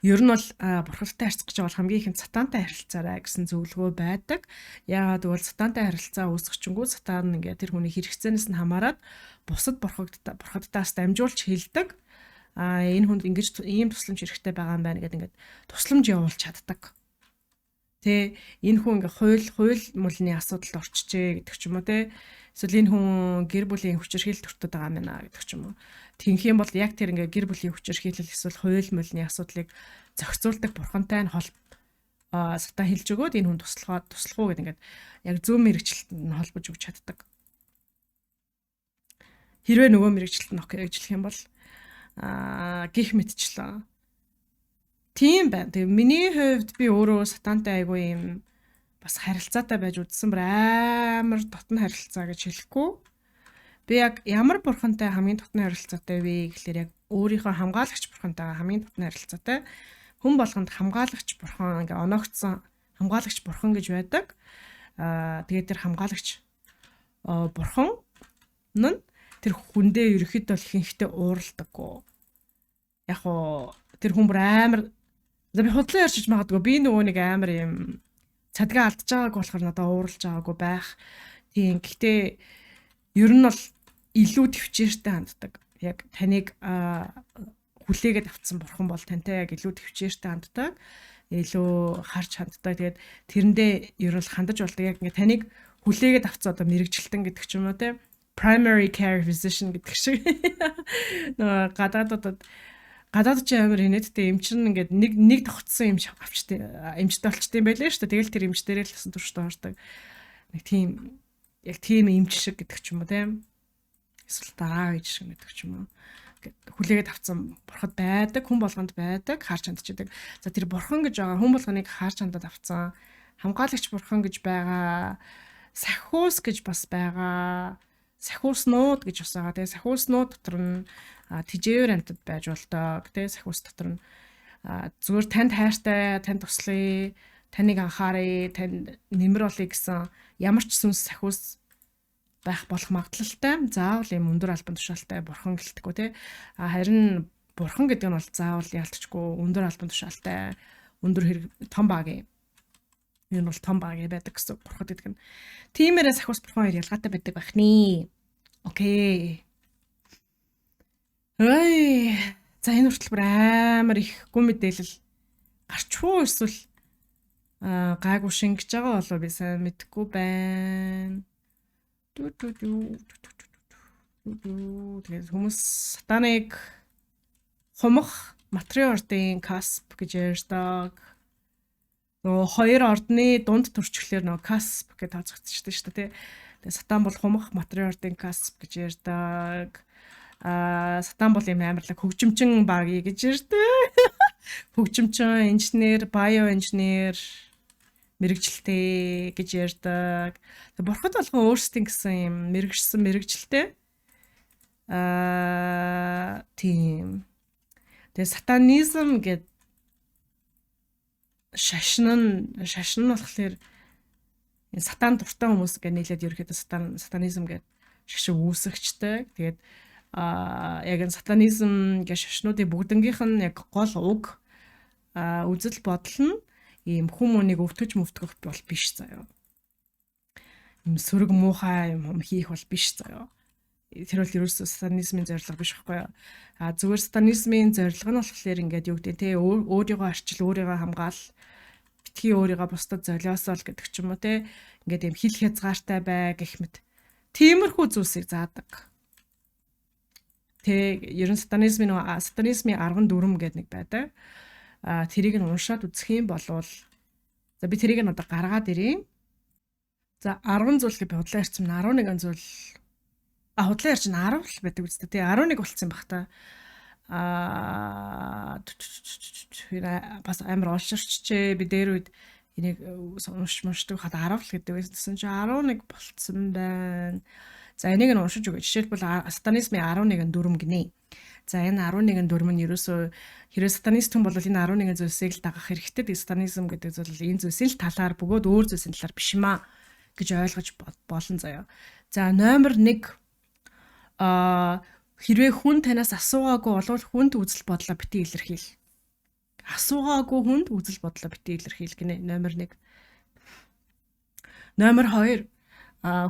ер нь бол бурхадтай харьцах гэж бол хамгийн ихэнд сатантай харилцаарай гэсэн зөвлөгөө байдаг. Яагаад гэвэл сатантай харилцаа үүсгэчингүү сатан ингээ тэр хүний хэрэгцээнээс нь хамаарат бусад бурхадтаас дамжуулж хэлдэг. Энэ хүнд ингэж ийм тусламж хэрэгтэй байгаа юм байна гэдэг ингээд тусламж явуулж чаддаг. Тэ энэ хүн ингээ хууль мөлний асуудалд орчжээ гэдэг ч юм уу те. Эсвэл энэ хүн гэр бүлийн хүчирхийлэл төртөд байгаа юм байна гэдэг ч юм уу. Тэгэх юм бол яг тэр ингээ гэр бүлийн хүчирхийлэл эсвэл хууль мөлний асуудлыг зохицуулдаг бурхантай нь сатан хэлж өгөөд энэ хүн туслах уу гэдэг ингээд яг зөв мэрэгчлэлтэнд нь холбож өгч чаддаг. Хэрвээ нөгөө мэрэгчлэлт нь окей гэж хэлэх юм бол гих мэдчлээ. Тийм байна. Тэгээ миний хувьд би өөрөө сатантай айгүй юм бас харилцаатай байж үзсэн амар дотн харилцаа гэж хэлэхгүй. Би яг ямар бурхантай хамгийн дотн харилцаатай вэ гэхлээр яг өөрийнхөө хамгаалагч бурхантайгаа хамгийн дотн харилцаатай. Хүн болгонд хамгаалагч бурхан ингээ оногдсон хамгаалагч бурхан гэж байдаг. Тэгээд тэр хамгаалагч бурхан нь тэр хүндээ ерөөхдөө ихэнхдээ уурладаггүй. Яг уу тэр хүн бүр амар би худлаа ярьж магадгүй би нөгөө нэг амар юм цадгаа алдаж байгааг болохоор надад ууралж байгаагүй байх. Тийм гэхдээ ер нь бол илүү төвчээртэй ханддаг. Яг таныг хүлээгээд авцсан бурхан бол тантай яг илүү төвчээртэй ханддаг. Илүү харж ханддаг. Тэгээд тэрэндээ ер нь хандаж болдог. Яг ингээ таныг хүлээгээд авцсан одоо мэрэгжилтэн гэдэг ч юм уу те primary care physician гэдэг шиг нөгөө гадаадд ч амар инээдтэй эмчрэн ингээд нэг тогтсон эмч авчтай эмчтэй болчтой юм байлээ шүү дээ. Тэгэл тэр эмч дээрээ л гэсэн турштай ордог. Нэг тийм яг тийм эмч шиг гэдэг ч юм уу тийм. Эсвэл дараа ээж шиг гэдэг ч юм уу. хүлээгээд авсан бурхад байдаг, хүн болгонд байдаг, харж хандчихдаг. За тэр бурхан гэж байгаа хүн болгоныг харж хандаад авсан. Хамгаалагч бурхан гэж байгаа. Сахиус гэж бас байгаа. Сахиуснууд гэж бас байгаа. Тэгээ сахиуснууд дотор нь тижээвэр амьтад байж болдог. Тэгээ сахиус дотор нь зүгээр танд хайртай, танд туслая, таныг анхаарая, танд нэмэр болъё гэсэн ямар ч сүнс сахиус байх болох магадлалтай. Заавал юм өндөр албан тушаалтай бурхан гэлтгүү те. Харин бурхан гэдэг нь бол заавал ялтчгүй өндөр албан тушаалтай, өндөр хэрэг том багийн. Энэ бол том багийн байдаг гэсэн бурхад гэдэг нь. Тиймээрээ сахиус бурхан хоёр ялгаатай байдаг бахны. Окей. Ой. За энэ хүртэл бүр амар их гүн мэдээлэл гарчгүй эсвэл гайгүй шингэж байгаа болов би сайн мэдэхгүй байна. Тэгээд хүмүүс сатаныг хумах матриортын касп гэж ярьдаг. Нөгөө хоёр ордны дунд төрчлөөр нөгөө касп гэж тооцогдсон шүү дээ. Тэгээд сатан бол хумах матриортын касп гэж ярьдаг. Сатан бол юм амарлаг хөгжимчин багий гэж ярьдаг. Хөгжимчин, инженер, биоинженер мэрэгчлээ гэж ярьдаг. Бурхад болгон өөрсдийн гэсэн юм мэрэгжсэн мэрэгчлээ. Тийм. Тэгээ сатанизм гэд шашин нь болохоор энэ сатан дуртай хүмүүс гэж нийлээд ерөөхдөө сатанизм гэд шашин үүсгчтэй. Тэгээд яг энэ сатанизм гэж шашнуудын бүгднгийнх нь яг гол уг үзэл бодол нь ийм хүмүүнийг өвтгөж мөвтгөх бол биш заяа. Ийм сөрөг муухай юм хийх бол биш заяа. Тэр бол ерөөсөө сатанизмын зорилго биш байхгүй юу? Зүгээр сатанизмын зорилго нь болохоор ингээд юу гэдэг те өөрийгөө арчил, өөрийгөө хамгаал, битгий өөрийгөө бусдад золиосол гэдэг ч юм уу те ингээд ийм хил хязгаартай бай гэх мэт. Тиймэрхүү зүйлсийг заадаг. Тэ ерөн сатанизмын арган дүрм гэдэг нэг байдаг. Тэрийг нь уншаад үзэх юм болвол за би тэрийг нь одоо гаргаад ирье. За 10 зүйл гэж худлаа ярьсан 11 зүйл худлаа ярьж 10 л байдаг үстэй тий 11 болцсон баг та. Бас амар олширчээ би дээр үед энийг уншдаг хад 10 л гэдэг байсан чинь 11 болцсон байна. За энийг нь уншиж өгье. Жишээлбэл сатанизмын 11 дүрм гинэ. За энэ 11 дүрм нь ерөөсөө хэрэг сатанист хүн бол энэ 11 зүйлсийг л дагах хэрэгтэй. Тэгээ сатанизм гэдэг зүйл энэ зүйлсийн талаар бөгөөд өөр зүйлсийн талаар биш юм аа гэж ойлгож болно заяа. За номер 1 хэрвээ хүн танаас асуугаагүй бол хүнд үзэл бодлоо битгий илэрхийл. Асуугаагүй хүнд үзэл бодлоо битгий илэрхийл гинэ номер 1. Номер 2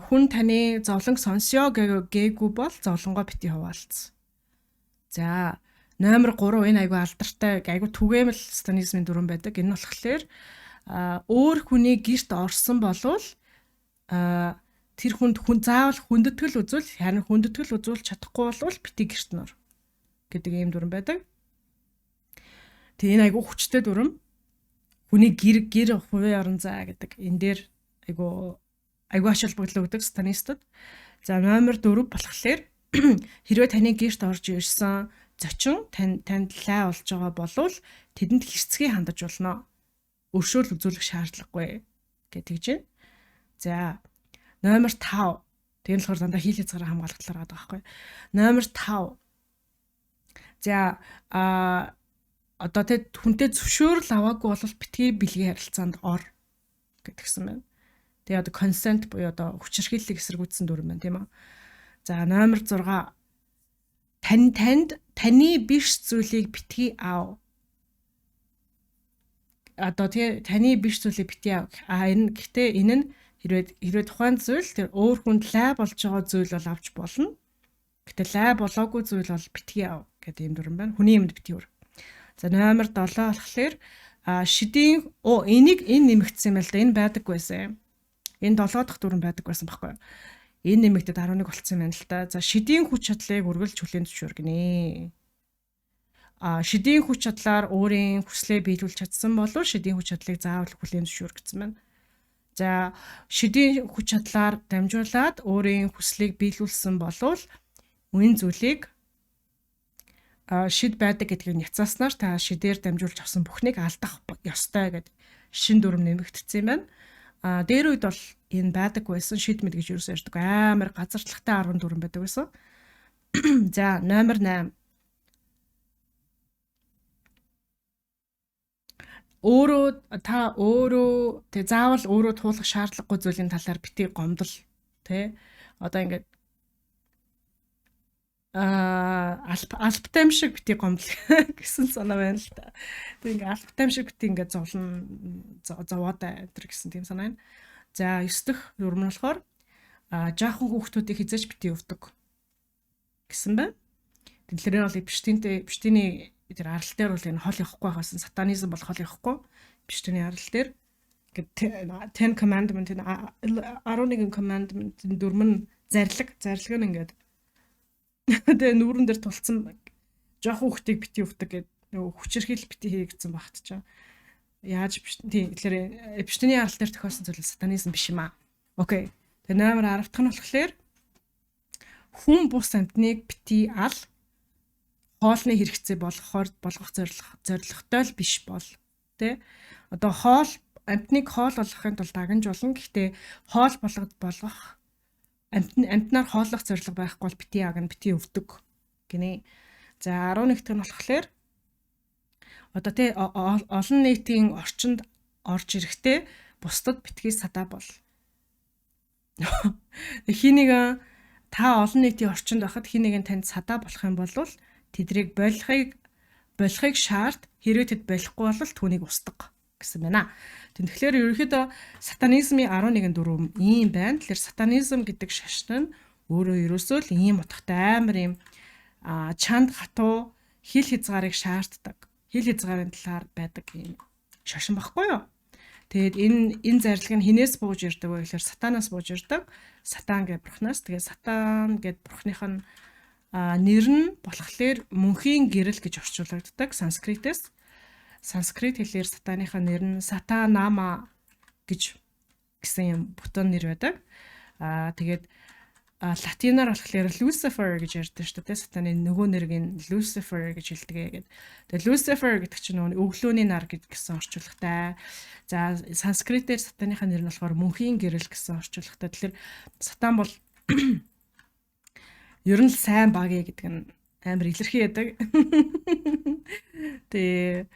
хүн таны зовлон сонсё гээгүй бол зовлонгоо битгий хуваалц. За номер 3 энэ айгүй алдартай айгүй түгээмэл сатанизмын дүрэн байдаг. Энэ болохоор өөр хүний гэрт орсон болвол тэр хүн заавал хүндэтгэл үзүүл харин хүндэтгэл үзүүлж чадахгүй болвол битгий гэрт нор гэдэг ийм дүрэн байдаг. Тэгээ энэ айгүй хүчтэй дүрэн. Хүний гэр хувийн орон зай гэдэг энэ дээр айгүй ач холбогдол өгдөг сатанистууд. За номер 4 болохоор хэрвээ таны гэрт орж ирсэн зочин танд лай болж байгаа болвол тэдэнд хэрцгий хандаж болно. Өршөөл үзүүлэх шаардлагагүй гэдэг чинь. За номер 5. Тэр нь болохоор дандаа хийл хязгаараа хамгаалах талаар байгаа байхгүй. Номер 5. За одоо тэ хүнтэй зөвшөөрөл аваагүй бол битгий бэлгийн харилцаанд ор гэдгсэн байна. Тэгээ одоо consent буюу одоо хүчирхийллийг эсэргүүцсэн дүрм байна тийм үү. За номер 6 таны биш зүйлийг битгий аав. Одоо таны биш зүйлийг битгий аав. Энэ гэхдээ энэ нь хэрвээ тухайн зүйл тэр өөр хүнд лай болж байгаа зүйл бол авч болно. Гэхдээ лай болоогүй зүйл бол битгий аав гэдэг юм дүрм байна. Хүний юмд битгий өр. За номер 7 болохоор шидийн энийг нэмэгдсэн юм л да. Энэ байдаггүйсэн. Энэ 7 дахь дүрм байдаггүйсэн баггүй. Энэ нэмэгдэд 11 болцсон юм байна л да. За шидийн хүч чадлыг үргэлж хүлээн зөвшөөргөнэ. Шидийн хүч чадлаар өөрийн хүслээ биелүүлж чадсан бол шидийн хүч чадлыг заавал хүлээн зөвшөөргсөн байна. За шидийн хүч чадлаар дамжуулаад өөрийн хүслийг биелүүлсэн болвол үн зүйлийг шид байдаг гэдгийг няцааснаар та шидээр дамжуулж авсан бүхнийг алдах ёстой гэдэг шин дүрм нэмэгдсэн юм байна. Дээр үед бол энэ байдаг байсан шид мэд гэж юусэн ярьдаг амар газарчлагтай 10 дүрм байдаг байсан. За номер 8 өөрөө тэг заавал өөрөө туулах шаардлагагүй зүйлийн талаар битгий гомдол тий одоо ингээд альптайм шиг битгий гомдол гэсэн санаа байна л та. Тэг ингээд альптайм шиг битгий ингээд зовоод энэ гэсэн тийм санаа байна. За 9 дахь дүрм нь болохоор жаахан хүүхдүүдийг хизээж битгий өвдөг гэсэн байна. Тэгэхээр бол биштиний тэр арал дээр бол энэ хол явахгүй байгаасан сатанизм бол хол явахгүй биштиний арал дээр ингээд 10 commandment 11 commandment дүрм нь зарлиг нь ингээд тэгээ нүүрэн дээр тулцсан жоохон хүүхдийг бити өвдөг гэдэг нөгөө хүчирхийл бити хий гэсэн багт чаа. Яаж тийм тэгэхээр биштиний арал дээр тохиолсон зүйл сатанизм биш юм аа. Окей. Тэгээ номер 10 дахь нь болохоор хүн бус амьтныг бити ал хоолны хэрэгцээ болгох зорилготой л биш бол тэ одоо амьтныг хоол болгохын тулд дагнжуулна гэхдээ хоол болгох амьтнаар хооллох зорилго байхгүй бол бити бити өвдөг гинэ. За 11 дахь нь болохоор одоо тэ олон нийтийн орчинд орж ирэхдээ бусдад битгий садаа бол хинийг та олон нийтийн орчинд байхад хинийг танд садаа болох юм бол тэдрийг болохыг шаард хэрэг тэд болохгүй бол түүнийг устгах гэсэн байна. Тэгэхээр ерөнхийдөө сатанизмын 11 дүрм ийм байна. Тэгэхээр сатанизм гэдэг шашин нь өөрөө ерөөсөө л ийм утгатай амар юм чанд хатуу хил хязгаарыг шаарддаг. Хил хязгаарын талаар байдаг юм шашин баггүй юу? Тэгээд энэ зарлиг нь хинээс бууж ирдэг вэ гэхээр сатанаас бууж ирдэг. Сатан гэдэг бурхнаас. Тэгээд сатан гэдэг бурхных нь нэр нь болохоор мөнхийн гэрэл гэж орчуулагддаг санскритээс. Санскрит хэлээр сатаныхаа нэр нь сатанама гэсэн юм бүтэн нэр байдаг. Тэгээд латинаар болохоор Lucifer гэж ярьдаг шүү дээ. Сатаны нөгөө нэрийг Lucifer гэж хэлдэг. Тэгээд Lucifer гэдэг чинь нөгөө өглөөний нар гэсэн орчуулгатай. За санскритээр сатаныхаа нэр нь болохоор мөнхийн гэрэл гэсэн орчуулгатай. Тэгэхээр сатан бол ер нь л сайн багийн гэдэг нь амар илэрхий яадаг. Тэгээ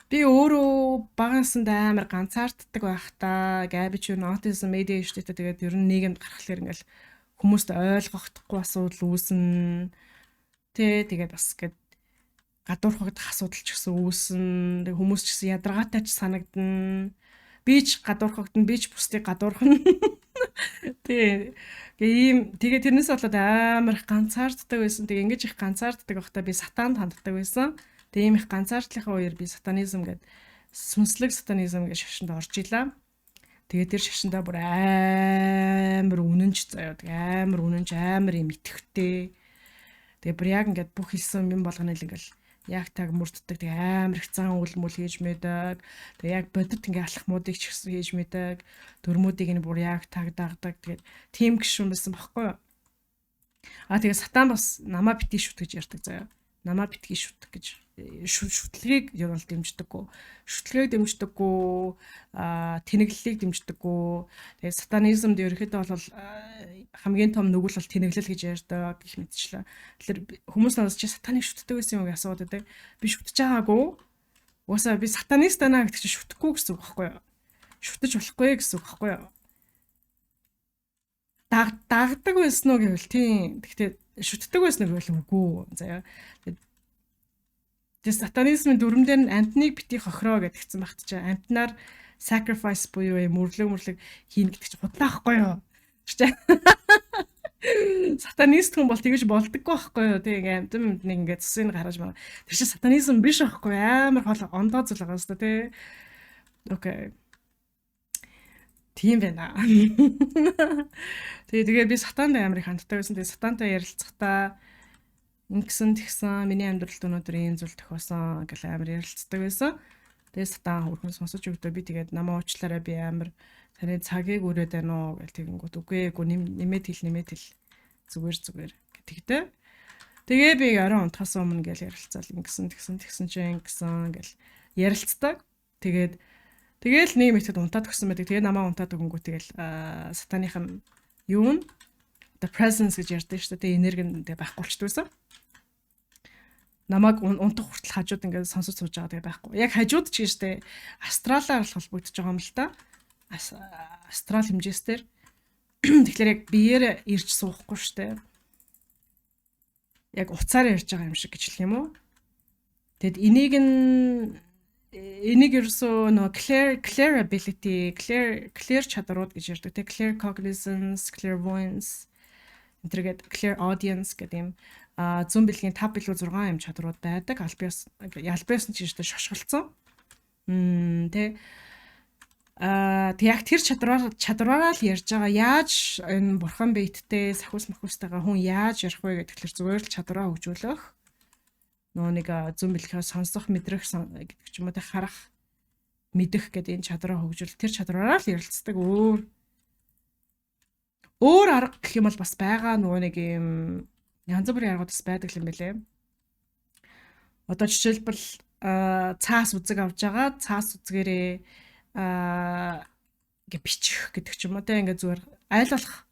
би өөрөө багасанд амар ганцаарддаг байхдаа габич юу аутизм ADHD тэгээд ер нь нийгэмд гарахлаар ингээл хүмүүст ойлгохдохгүй асуудал үүснэ. Тэгээд бас гээд гадуурхагдах асуудал ч гэсэн үүснэ. Хүмүүс ч гэсэн ядаргаатай ч санагдана. Би ч гадуурхагдана, би ч бусдыг гадуурхна. Тэгээд тэрнээс болоод амар их ганцаарддаг байсан. Тэгээд ингэж их ганцаарддаг байхдаа би сатанд ханддаг байсан. Тэгээд ийм их ганцаардлынхаа үеэр би сатанизм гэдэг сүнслэг сатанизм гэж шашинд орж илаа. Тэгээд тэр шашиндаа бүр амар үнэнч заяа. Амар үнэнч амар юм итгэвтэй. Тэгээд бүр яг ингээд бүх хэлсэн юм болгоно л ингээл яг таг мөрддөг. Тэгээд амар их зан үйл мүл хийж мэдэг. Тэгээд яг бодит ингээд алах муудыг ч гэсэн хийж мэдэг. Дөрмүүдийг нь бүр яг таг дагдаг. Тэгээд тийм гişүн байсан баггүй юу? Тэгээд сатан бас намаа битгий шүт гэж ярьдаг заяа. Намаа битгий шүт гэж шүтлгийг юу бол дэмждэггүй. Шүтлгийг дэмждэггүй, тэнэглэлийг дэмждэггүй. Тэгээд сатанизмд ерөөхдөө бол хамгийн том нүгэл бол тэнэглэл гэж ярьдаг гэх мэтчлээ. Тэгэхээр хүмүүс надад чи сатаныг шүтдэг гэсэн юм уу асууад байдаг. Би шүтэж байгаагүй. Уусаа би сатанист байна гэдэг чи шүтэхгүй гэсэн үг байхгүй юу? Шүтэж болохгүй гэсэн үг байхгүй юу? Дагдаг байсан уу гэвэл тийм. Гэхдээ шүтдэг байсан уу гэвэл үгүй. Заяа. Тэгээд сатанизмын дүрмдэр нь амтныг бити хохироо гэдгийгсэн багт чи амтнаар sacrifice буюу мөрлөг хийн гэдэг чи худлаахгүй юу? Сатанист хүн бол тэгэж болдоггүй байхгүй юу? Тэг амтан нэг ингээд цусыг гаргаж байна. Тэр чи сатанизм биш байхгүй амар хол ондоо зүйл байгаа шүү дээ. Окей. Тийм байна. Тэгээ би сатанд амар их ханддаг байсан. Тэгээ сатантай ярилцахдаа ингэсэн тэгсэн миний амьдралд өнөөдөр ийм зүйл тохиосон гэл амар ярилцдаг байсан. Тэгээ сатан хөрхөн сонсож өгдөө би тэгээд намаа уучлаарай би амар таны цагийг өрөөд байна уу гэл тэгэнгүүт үгүй нэмээд хэл зүгээр гэдэгтэй. Тэгээ би орой унтахаас өмнө гэл ярилцаал ингэсэн чинь гэсэн гэл ярилцдаг. Тэгээл нэг мэтгэд унтаад өгсөн байдаг. Тэгээ намаа унтаад өгөнгүү тэгэл сатаных нь юу нь the presence гэж ярьдаг шүү дээ. Энерги нь тэгээ байхгүй болчихдгүйсэн. Намайг унтах хүртэл хажууд ингээд сонсож сууж байгаа тэгээ байхгүй. Яг хажууд ч гэжтэй астралаар холбогдож байгаа юм л да. Астрал хэмжээсээр тэгэхээр яг биеэр ирж суухгүй штэ. Яг уцаар ярьж байгаа юм шиг гэж хэлэх юм уу? Тэгэд энийг ерөөсөө нөө clear ability, clear чадрууд гэж ярьдаг. Тэг clear cognizance, clairvoyance, энтергээд clear audience гэдэг юм зүүн бэлгийн 5 билүү 6 юм чадрууд байдаг. Альбиас нь ч гэжтэй шошголцсон. Тэг яг тэр чадвараараа л ярьж байгаа. Яаж энэ бурхан биеттэй сахиус махиустайгаа хүн яаж ярих вэ гэдгээр зүгээр л чадвараа хөгжүүлэх. Нөө нэг зүүн бэлгийн сонсох, мэдрэх гэдэг ч юм уу тэ харах, мэдэх гэдэг энэ чадвараа хөгжүүл тэр чадвараараа л ярилцдаг. Өөр арга гэх юм бол бас байгаа нөгөө нэг юм янз бүрийн аргууд бас байдаг юм байлээ. Одоо жишээлбэл цаас үзэг авж байгаа. Цаас үзгээрээ ингээ бичих гэдэг ч юм уу те ингээ зүгээр айл болох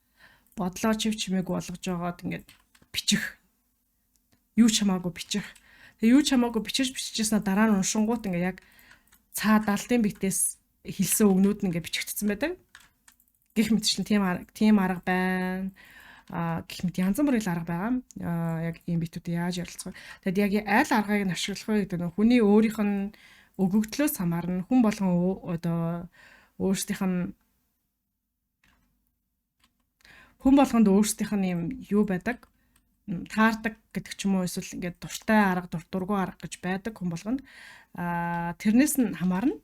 бодлоо чимээг болгож байгаад ингээ бичих. Юу ч хамаагүй бичих. Тэгээ юу ч хамаагүй бичижсэн дараа нь уншингууд ингээ яг цаа далдын битээс хэлсэн өгнүүд нь ингээ бичигдсэн байдаг. Гэх мэтчлэн тийм арга байна. Гэх мэт янз бүрийн арга байгаа. Яг ийм битүүд яаж ярилцах вэ? Тэгэд яг айл аргыг нь ашиглах вэ гэдэг нь хүний өөрийнх нь өгөгдлөөс хамаарна. Хүн болгон одоо хүн болгонд өөрсдийнх нь юм юу байдаг? Таардаг гэдэг ч юм уу эсвэл ингээд дуртай арга, дургуй арга гэж байдаг хүн болгонд. Тэрнээс нь хамаарна.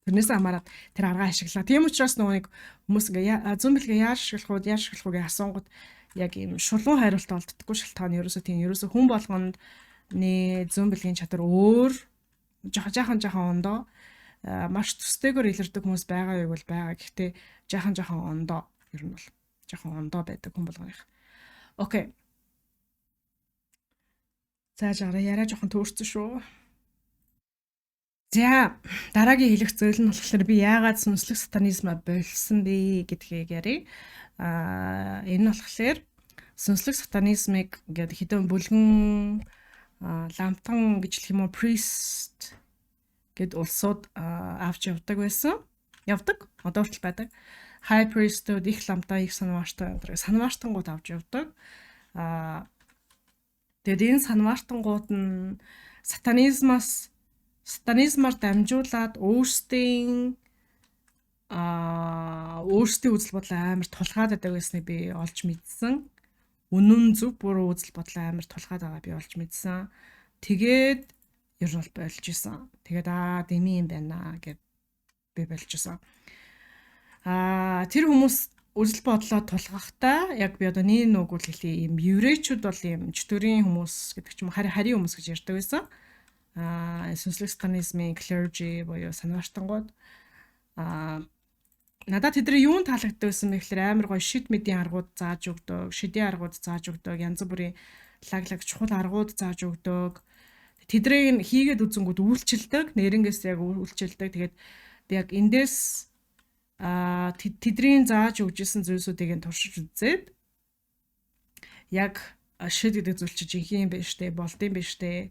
Тэрнээс хамаарат тэр аргаа ашиглаа. Тийм учраас нөгөө нэг хүмүүс ингээ зүүн бэлгээ яаж ашиглах вэ гэж асуунгууд яг ийм шулуун хариулт олддоггүй шалтгаан нь ерөөсөө хүн болгонд зүүн бэлгийн чадвар өөр жаахан ондоо маш төстэйгээр илэрдэг хүмүүс байгаа юу бол байгаа. Гэхдээ жаахан ондоо ер нь бол жаахан ондоо байдаг хүн болгоных. Окей. За яриа жоохон төөрсөн шүү. За дараагийн хэлэх зүйл нь болохоор би яагаад сүнслэг сатанизма болсон бэ гэдгийг ярив. Энэ нь болохоор сүнслэг сатанизмыг ингээд хэдэн бүлгэн ламтан гэж хэлэх юм уу priest гэд улсууд авч явдаг байсан. Одоо хүртэл байдаг. High priest-ууд их ламтаа их санамаартангууд авч явдаг. Тэгээд энэ санамаартангууд нь сатанизмаар дамжуулаад өөрсдийн үзэл бодол амар тулгаад байдаг байсныг би олж мэдсэн. Үнэн зөв буруу үзэл бодол амар тулгаад байгаа би олж мэдсэн. Тэгээд ер нь бол болж исэн. Тэгээд дэмий юм байна гэд би болж исэн. Тэр хүмүүс үзэл бодлоо тулгахдаа яг би одоо нэг үгэл хэлээ юм еврейчүүд бол юм чөтгөрийн хүмүүс гэдэг ч юм харийн хүмүүс гэж ярьдаг байсан. Сүнслэг сатанизмын clergy буюу санаартангууд надад тэдний юунд таалагддаг байсан бэ гэхээр амар гоё шид мэдийн аргууд зааж өгдөг, шидийн аргууд зааж өгдөг, янз бүрийн лаглаг чухал аргууд зааж өгдөг. Тэднийг хийгээд үзэнгүүд үйлчилдэг, нэрнгээс яг үйлчилдэг. Тэгээд би яг эндээс тэдний зааж өгжсэн зүйлсүүдийг нь туршиж үзээд яг шид гэдэг зүйл чинь жинхэнэ юм биш үү, болдсон биш үү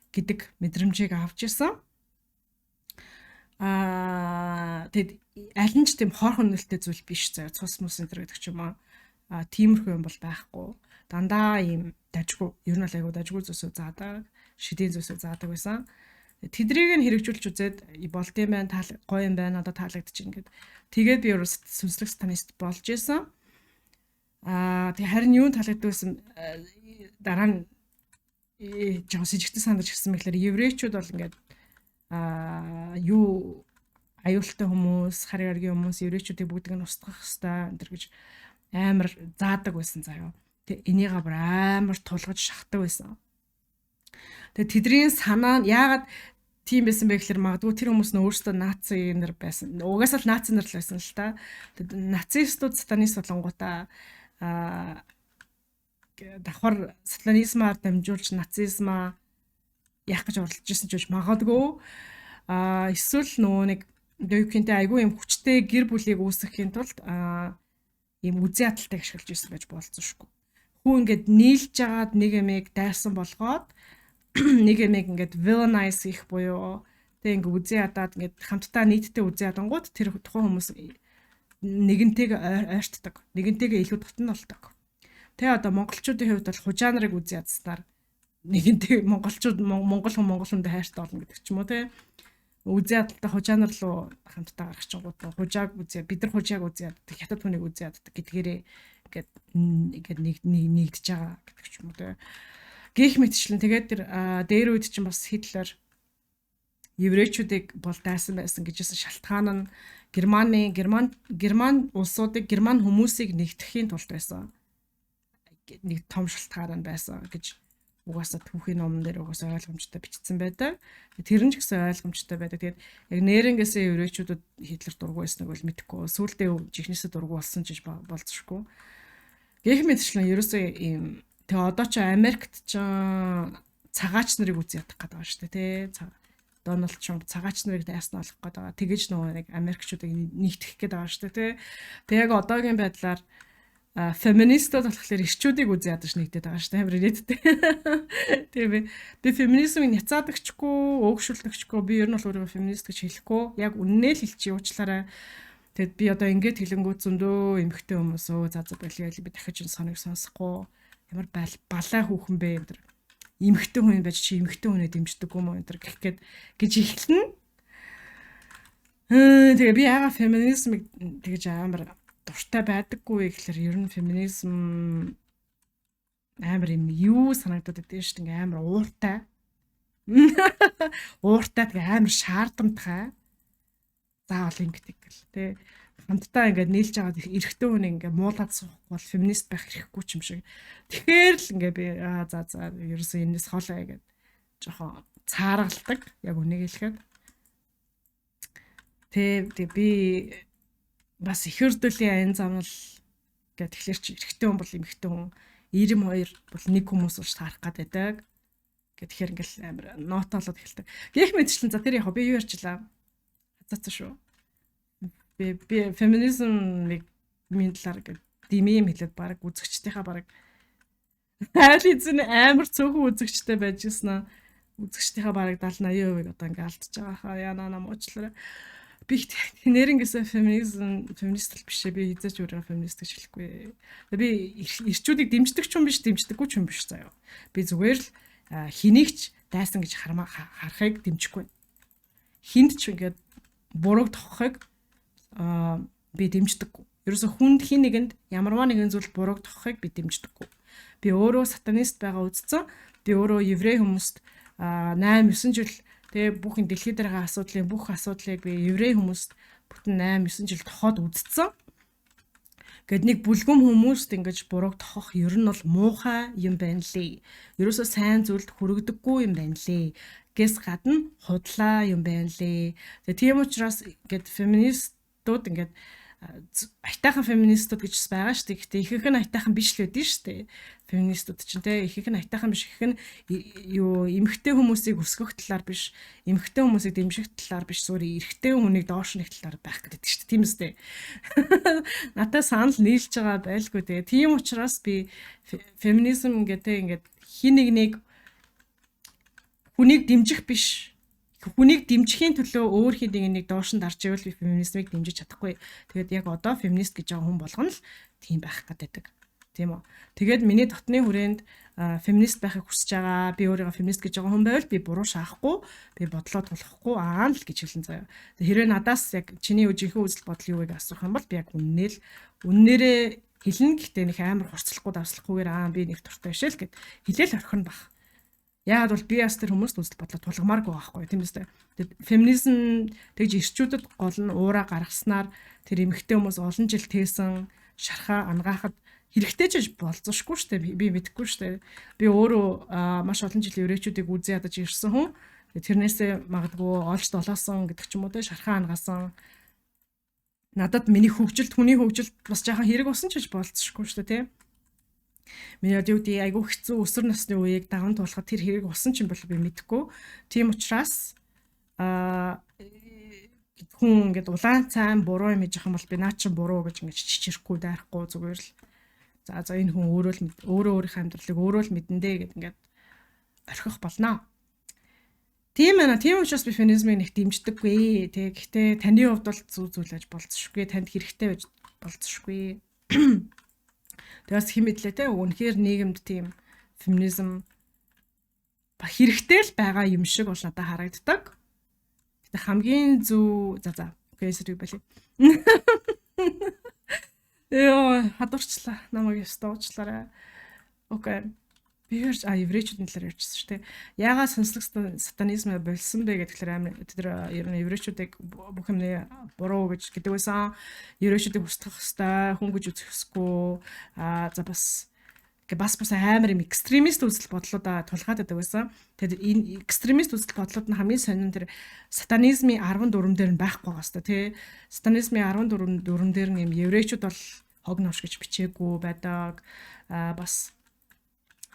гэдэг мэдрэмжийг авч ирсэн. Тэгэд аль нь ч тийм хор хөнөөлтэй зүйл биш заяа. Цус мус энэ гэдэг ч юм аа. Тиймэрхүү юм бол байхгүй. Дандаа ийм дажгүй, ер нь айгуу дажгүй зүйлсөө заадаг, шидийн зүйлсөө заадаг байсан. Тэднийг нь хэрэгжүүлж үзээд болд юм байна, гоё юм байна, одоо таалагдчихээн гэд. Тэгээд би ерөөс сүнслэг сатанист болж исэн. Тэгээ харин юунд таалагддаг байсан дараа нь жоо сэжигтэй сандарч гисэн мэхлээр еврейчүүд бол ингээд юу аюултай хүмүүс, хар яргийн хүмүүс еврейчүүдийг бүгдийг нь устгах хэрэгтэй энэ гэж амар заадаг байсан заяа. Тэг энийг амар тулгаж шахдаг байсан. Тэг тэдний санаа нь яагаад тийм байсан бэ гэхээр магадгүй тэр хүмүүс нь өөрсдөө наци нар байсан. Угаасаа л наци нар л байсан л та. Тэг нацистууд сатанист болонгуудаа давхар сатанизмаар дамжуулж нацизмаа яах гэж оролдож ирсэн ч гэж магадгүй. Эсвэл нөгөө нэг дэвкинтэй айгүй юм хүчтэй гэр бүлийг үүсгэхийн тулд ийм үзий ядалтайг ашиглаж ирсэн байж болцсоншгүй. Хүү ингээд нийлж жагаад нэг эмийг дайсан болгоод нэг эмийг ингээд villainize хийх буюу тэг ингээд үзий ядаад ингээд хамтдаа нийтдээ үзий ядангууд тэр тухайн хүмүүс нэгэнтэйг ойртдог. Нэгэнтэйгээ илүү дотн болдог. Тэ одоо монголчуудын хувьд бол хужаа нарыг үзий ядснаар нэгэнтэй монгол хүндээ хайртай болно гэдэг ч юм уу те. Үзий ядалтай хужаа нар руу хамтдаа гарах чингууд хужааг үзье. Бид нар хужааг үзье. Хятад хүнийг үзье гэдгээрээ ингээд нэгдэж байгаа гэдэг ч юм уу те. Гэх мэтчлэн тэгээд тэр дээр үед чинь бас Хитлер еврейчүүдийг бол дайсан байсан гэжсэн шалтгаан нь Герман улсуудыг герман хүмүүсийг нэгтгэхийн тулд байсан. Нэг том шалтгаан байсан гэж угаасаа түүхийн номон дээр угаасаа ойлгомжтой бичсэн байдаг. Тэр нь ч гэсэн ойлгомжтой байдаг. Тэгээд яг нэрнгээсээ еврейчүүдэд Хитлер дургүй байсныг бол мэдэхгүй. Сүүлдээ жихнээсээ дургүй болсон ч болцсохгүй. Гэх мэтчлэн ерөөсөө ийм тэг одоо ч Америкт ч цагаач нарыг үгүй ядах гэдэг байгаа шүү дээ тий. Дональд Трамп цагаач нарыг дайснаа олох гэдэг байгаа. Тэгэж нөгөө нэг Америкчуудыг нэгтгэх гэдэг байгаа шүү дээ тий. Тэг яг одоогийн байдлаар феминистууд болохоор ирчүүдийг үгүй ядаж нэгдээд байгаа шүү дээ. Амар ирээдтэй. Тийм ээ. Би феминизмыг няцаадагчгүй, өөгшүүлдэгчгүй би ер нь бол өөрийгөө феминист гэж хэлэхгүй. Яг үннээ л хэлчих уучлаарай. Тэгэд би одоо ингээд хэлэнгүүт зөндөө эмхтэй хүмүүс за болио би дахиж энэ соныг сонсохгүй. Ямар балай хүүхэн бэ энэ. Эмхтэй хүн байж чи эмхтэй хүнээ дэмждэг юм уу энэ гэх гэж эхэлнэ. Тэгээ би яага феминизмыг тэгж амар дуртай байдаггүй гэхэлэр ер нь феминизм амар юм юу санагдаад байдаг шүү дээ амар ууртай. Ууртай тэгээ амар шаардамтгай. Заавал ингэдэг гэл тий. Хамтдаа ингээд нийлж аваад эрэгтэй хүн ингээд муулаад суухгүй бол феминист байх хэрэггүй ч юм шиг. Тэгэхээр л ингээд би за ерөөсөө энэс хоолой гэдэг жоохон цааргалдаг яг үнийг хэлэхэд. Тэг би бас их өрдөлийн аян замнал гэдэг тэгэхээр чи эрэгтэй хүн бол эмэгтэй хүн 92 бол нэг хүмүүс ууш таарах гэдэг. Тэгэхээр ингээл амар нотолоод эхэлдэг. Гэх мэтчлэн за тэр яг би юу ярьчлаа. Хацаац шүү. Би феминизмыг минь талаар димэм хэлээд баг үзэгчдийнхаа баг айл эзэн амар цөөхөн үзэгчтэй байж гиснаа. Үзэгчдийнхаа баг 70-80% одоо ингээ алдчихж байгаа хаа яна муучлаарай. Би нэрнгээсээ феминист л бишээ би хизээч өөрөө феминист гэж хэлэхгүй. Би ирчүүдийг дэмждэг ч юм биш, дэмждэггүй ч юм биш заяа. Би зүгээр л хэнийгч дайсан гэж харахыг дэмжихгүй. Хинд ч ингээд бурууг тохохыг би дэмждэггүй. Ерөөсө хүнд хин нэгэнд ямарваа нэгэн зүйл бурууг тохохыг би дэмждэггүй. Би өөрөө сатанист байгаа үздсэн. Би өөрөө еврей хүмүүст 8-9 жил тэгээ бүх энэ дэлхийд байгаа асуудлын бүх асуудлыг би еврей хүмүүст бүтэн 8-9 жил тохоод үздсэн. Гэт нэг бүлгүн хүмүүст ингэж бурууг тохох ер нь бол муухай юм байна лээ. Ерөөсө сайн зүйлд хүрэгдэггүй юм байна лээ. Гэс гадна худлаа юм байна лээ. Тэгээ тийм учраас ингээд феминистууд ингээд айтайхан феминистууд гэж байгаа шүү дээ. Гэхдээ ихэнх нь айтайхан биш л байдэн шүү дээ. Феминистууд чинь те ихэнх нь айтайхан биш, ихэнх нь юу эмэгтэй хүмүүсийг өсгөх талаар биш, эмэгтэй хүмүүсийг дэмжих талаар биш, зүгээр эрэгтэй хүнийг доош нэг талаар байх гэдэг шүү дээ. Тийм үстэй. Надад санал нийлж байгаа байлгүй те. Тийм учраас би феминизм гэдэг ингээд хин нэг хүнийг дэмжих биш. Хүнийг дэмжихийн төлөө өөр хин нэг доош нь дарж ивэл би феминизмыг дэмжиж чадахгүй. Тэгээд яг одоо феминист гэж байгаа хүн болгоно л тийм байх гэдэг. Тийм үү. Тэгээд миний дотны хүрээнд феминист байхыг хүсэж байгаа. Би өөрийгөө феминист гэж байгаа хүн байвал би буруу шаахгүй, би бодлоо тулахгүй л гэж хэлэн заяа. Хэрвээ надаас яг чиний үжийнхээ үзэл бодол юу гэж асуух юм бол би яг үннээрээ хэлнэ. Гэхдээ нэг амар хурцлахгүй давслахгүйгээр би нэг туртай бишэл гэд хэлээл орхино баг. Яг бол би бас тэр хүмүүст үзэл бодлоо тулгамааргүй байхгүй тийм үстэй. Тэгээд феминизм тэгж ирчүүдэд гол нь уураа гаргаснаар тэр эмэгтэй хүмүүс олон жил тээсэн шархаа ангаахад хэрэгтэй ч болцсошгүй штэ би мэдэхгүй штэ. Би өөрөө маш олон жил еврейчүүдийг үзий ядаж ирсэн хүн. Тэрнээсээ магадгүй олж долоосон гэдэг ч юм уу те шархаа ангаасан. Надад миний хөгжилд хүний хөгжилд бас жаахан хэрэг болсон ч болцсошгүй штэ те. Миний одоо юу гэдэг айгүй хэцүү өсвөр насны үеийг даван туулахад тэр хэрэг болсон ч юм бол би мэдэхгүй. Тийм учраас хүн ингээд улаан цайн буруу юм хийж байгаа юм бол би наа чин буруу гэж ингэж чичрэхгүй дайрахгүй зүгээр л за энэ хүн өөрөө өөрийнхөө амьдралыг өөрөө л мэдэн дээ гэд ингээд орхих болно. Тийм ээ. Тийм учраас би феминизмыг нэг дэмждэггүй. Гэхдээ таны хувьд бол зүг зүйлж болцсошгүй. Танд хэрэгтэй байж болцсошгүй. Тэгээс хэм мэдлээ те. Үнэхээр нийгэмд тийм феминизм хэрэгтэй л байгаа юм шиг бол надад харагддаг. Гэтэ хамгийн зөв окей сэрэг байлээ. Яа, хадварчлаа. Намайг ястуучлаарай. Окей. Биэрч еврейчүүдийн талаар ярьчихсан шүү дээ. Яагаад сонслог сатанизм болсон бэ гэхээр амар тэр ер нь еврейчүүдийг бүх юмны буруу гэдэг байсан. Еврейчүүдийг устгах хэвээр хүн гэж үзэх хэсгүй. Бас амар юм экстремист үзэл бодлуудаа тулгаад байдаг байсан. Тэгэхээр энэ экстремист үзэл бодлууд нь хамгийн сонин тэр сатанизмын 14 дээр нь байхгүй байгаа хэвээр тий. Сатанизмын 14 дээр нь юм еврейчүүд бол хог новш гэж бичээгүй байдаг. Бас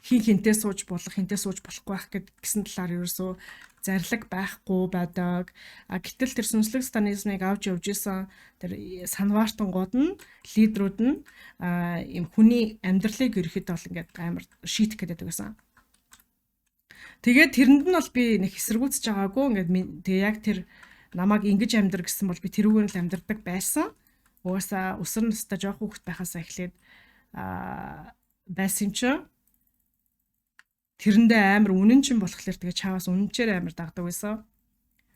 хинтээ сууж болохгүй байх гэсэн талаар ерөөсөө зарлаг байхгүй байдаг. Гэтэл тэр сүнслэг сатанизмыг авч явж исэн тэр санваартангууд нь лидерүүд нь юм хүний амьдралыг ерөөхдөө бол ингээд амар шийтэх гэдэг байсан. Тэгээд тэрэнд нь бол би нэг эсэргүүцэж байгаагүй ингээд тэгээ яг тэр намайг ингэж амьдр гэсэн бол би тэрүүгээр л амьдрдаг байсан. Угаасаа өсөр настай жоох хүүхэд байхасаа эхлээд байсан чинь тэрэндээ амар үнэн чин болохоор тэгээ чааваас үнэнчээр амар дагдаг байсан.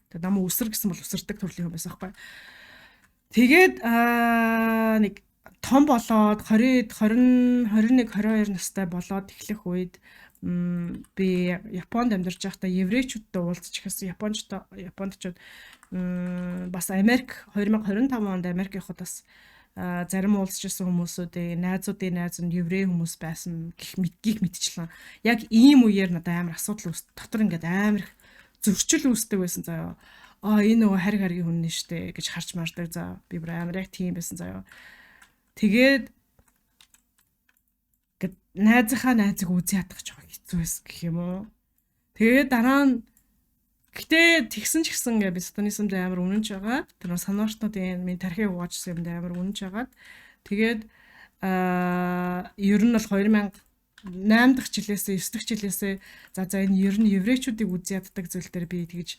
Тэгээ намайг өсөр гэсэн бол өсөрдөг төрлийн хүн байсан байхгүй. Тэгээд нэг том болоод 20, 21, 22 настай болоод эхлэх үед би Японд амьдарч байхдаа еврейчүүдтэй уулзч гэсэн Япондчууд бас Америк 2025 онд Америк явахад бас зарим уулзчихсан хүмүүсүүдээ найз нь еврей хүмүүс байсан гих мэдчихлээ. Яг ийм үеэр надад амар асуудал дотор ингээд амар зөрчил үүсдэг байсан заяа. Энэ нөгөө харийн хүн нь штэ гэж харж мардаг заа. Би бүр амар яг тийм байсан заяа. Тэгээд найзыг үзий ядах жоо хэцүү байсан гэх юм уу. Тэгээд дараа нь гэтээ тэгсэн ч гэсэн би сатанизмд амар үнэнч байгаа. Тэр санаартнуудын минь тархийг угаажсан юмд амар үнэнч байгаа. Тэгээд ер нь бол 2008 дахь жилээсээ 9 дахь жилээсээ за энэ ер нь еврейчүүдийг үгүй яддаг зүйл дээр би тэгж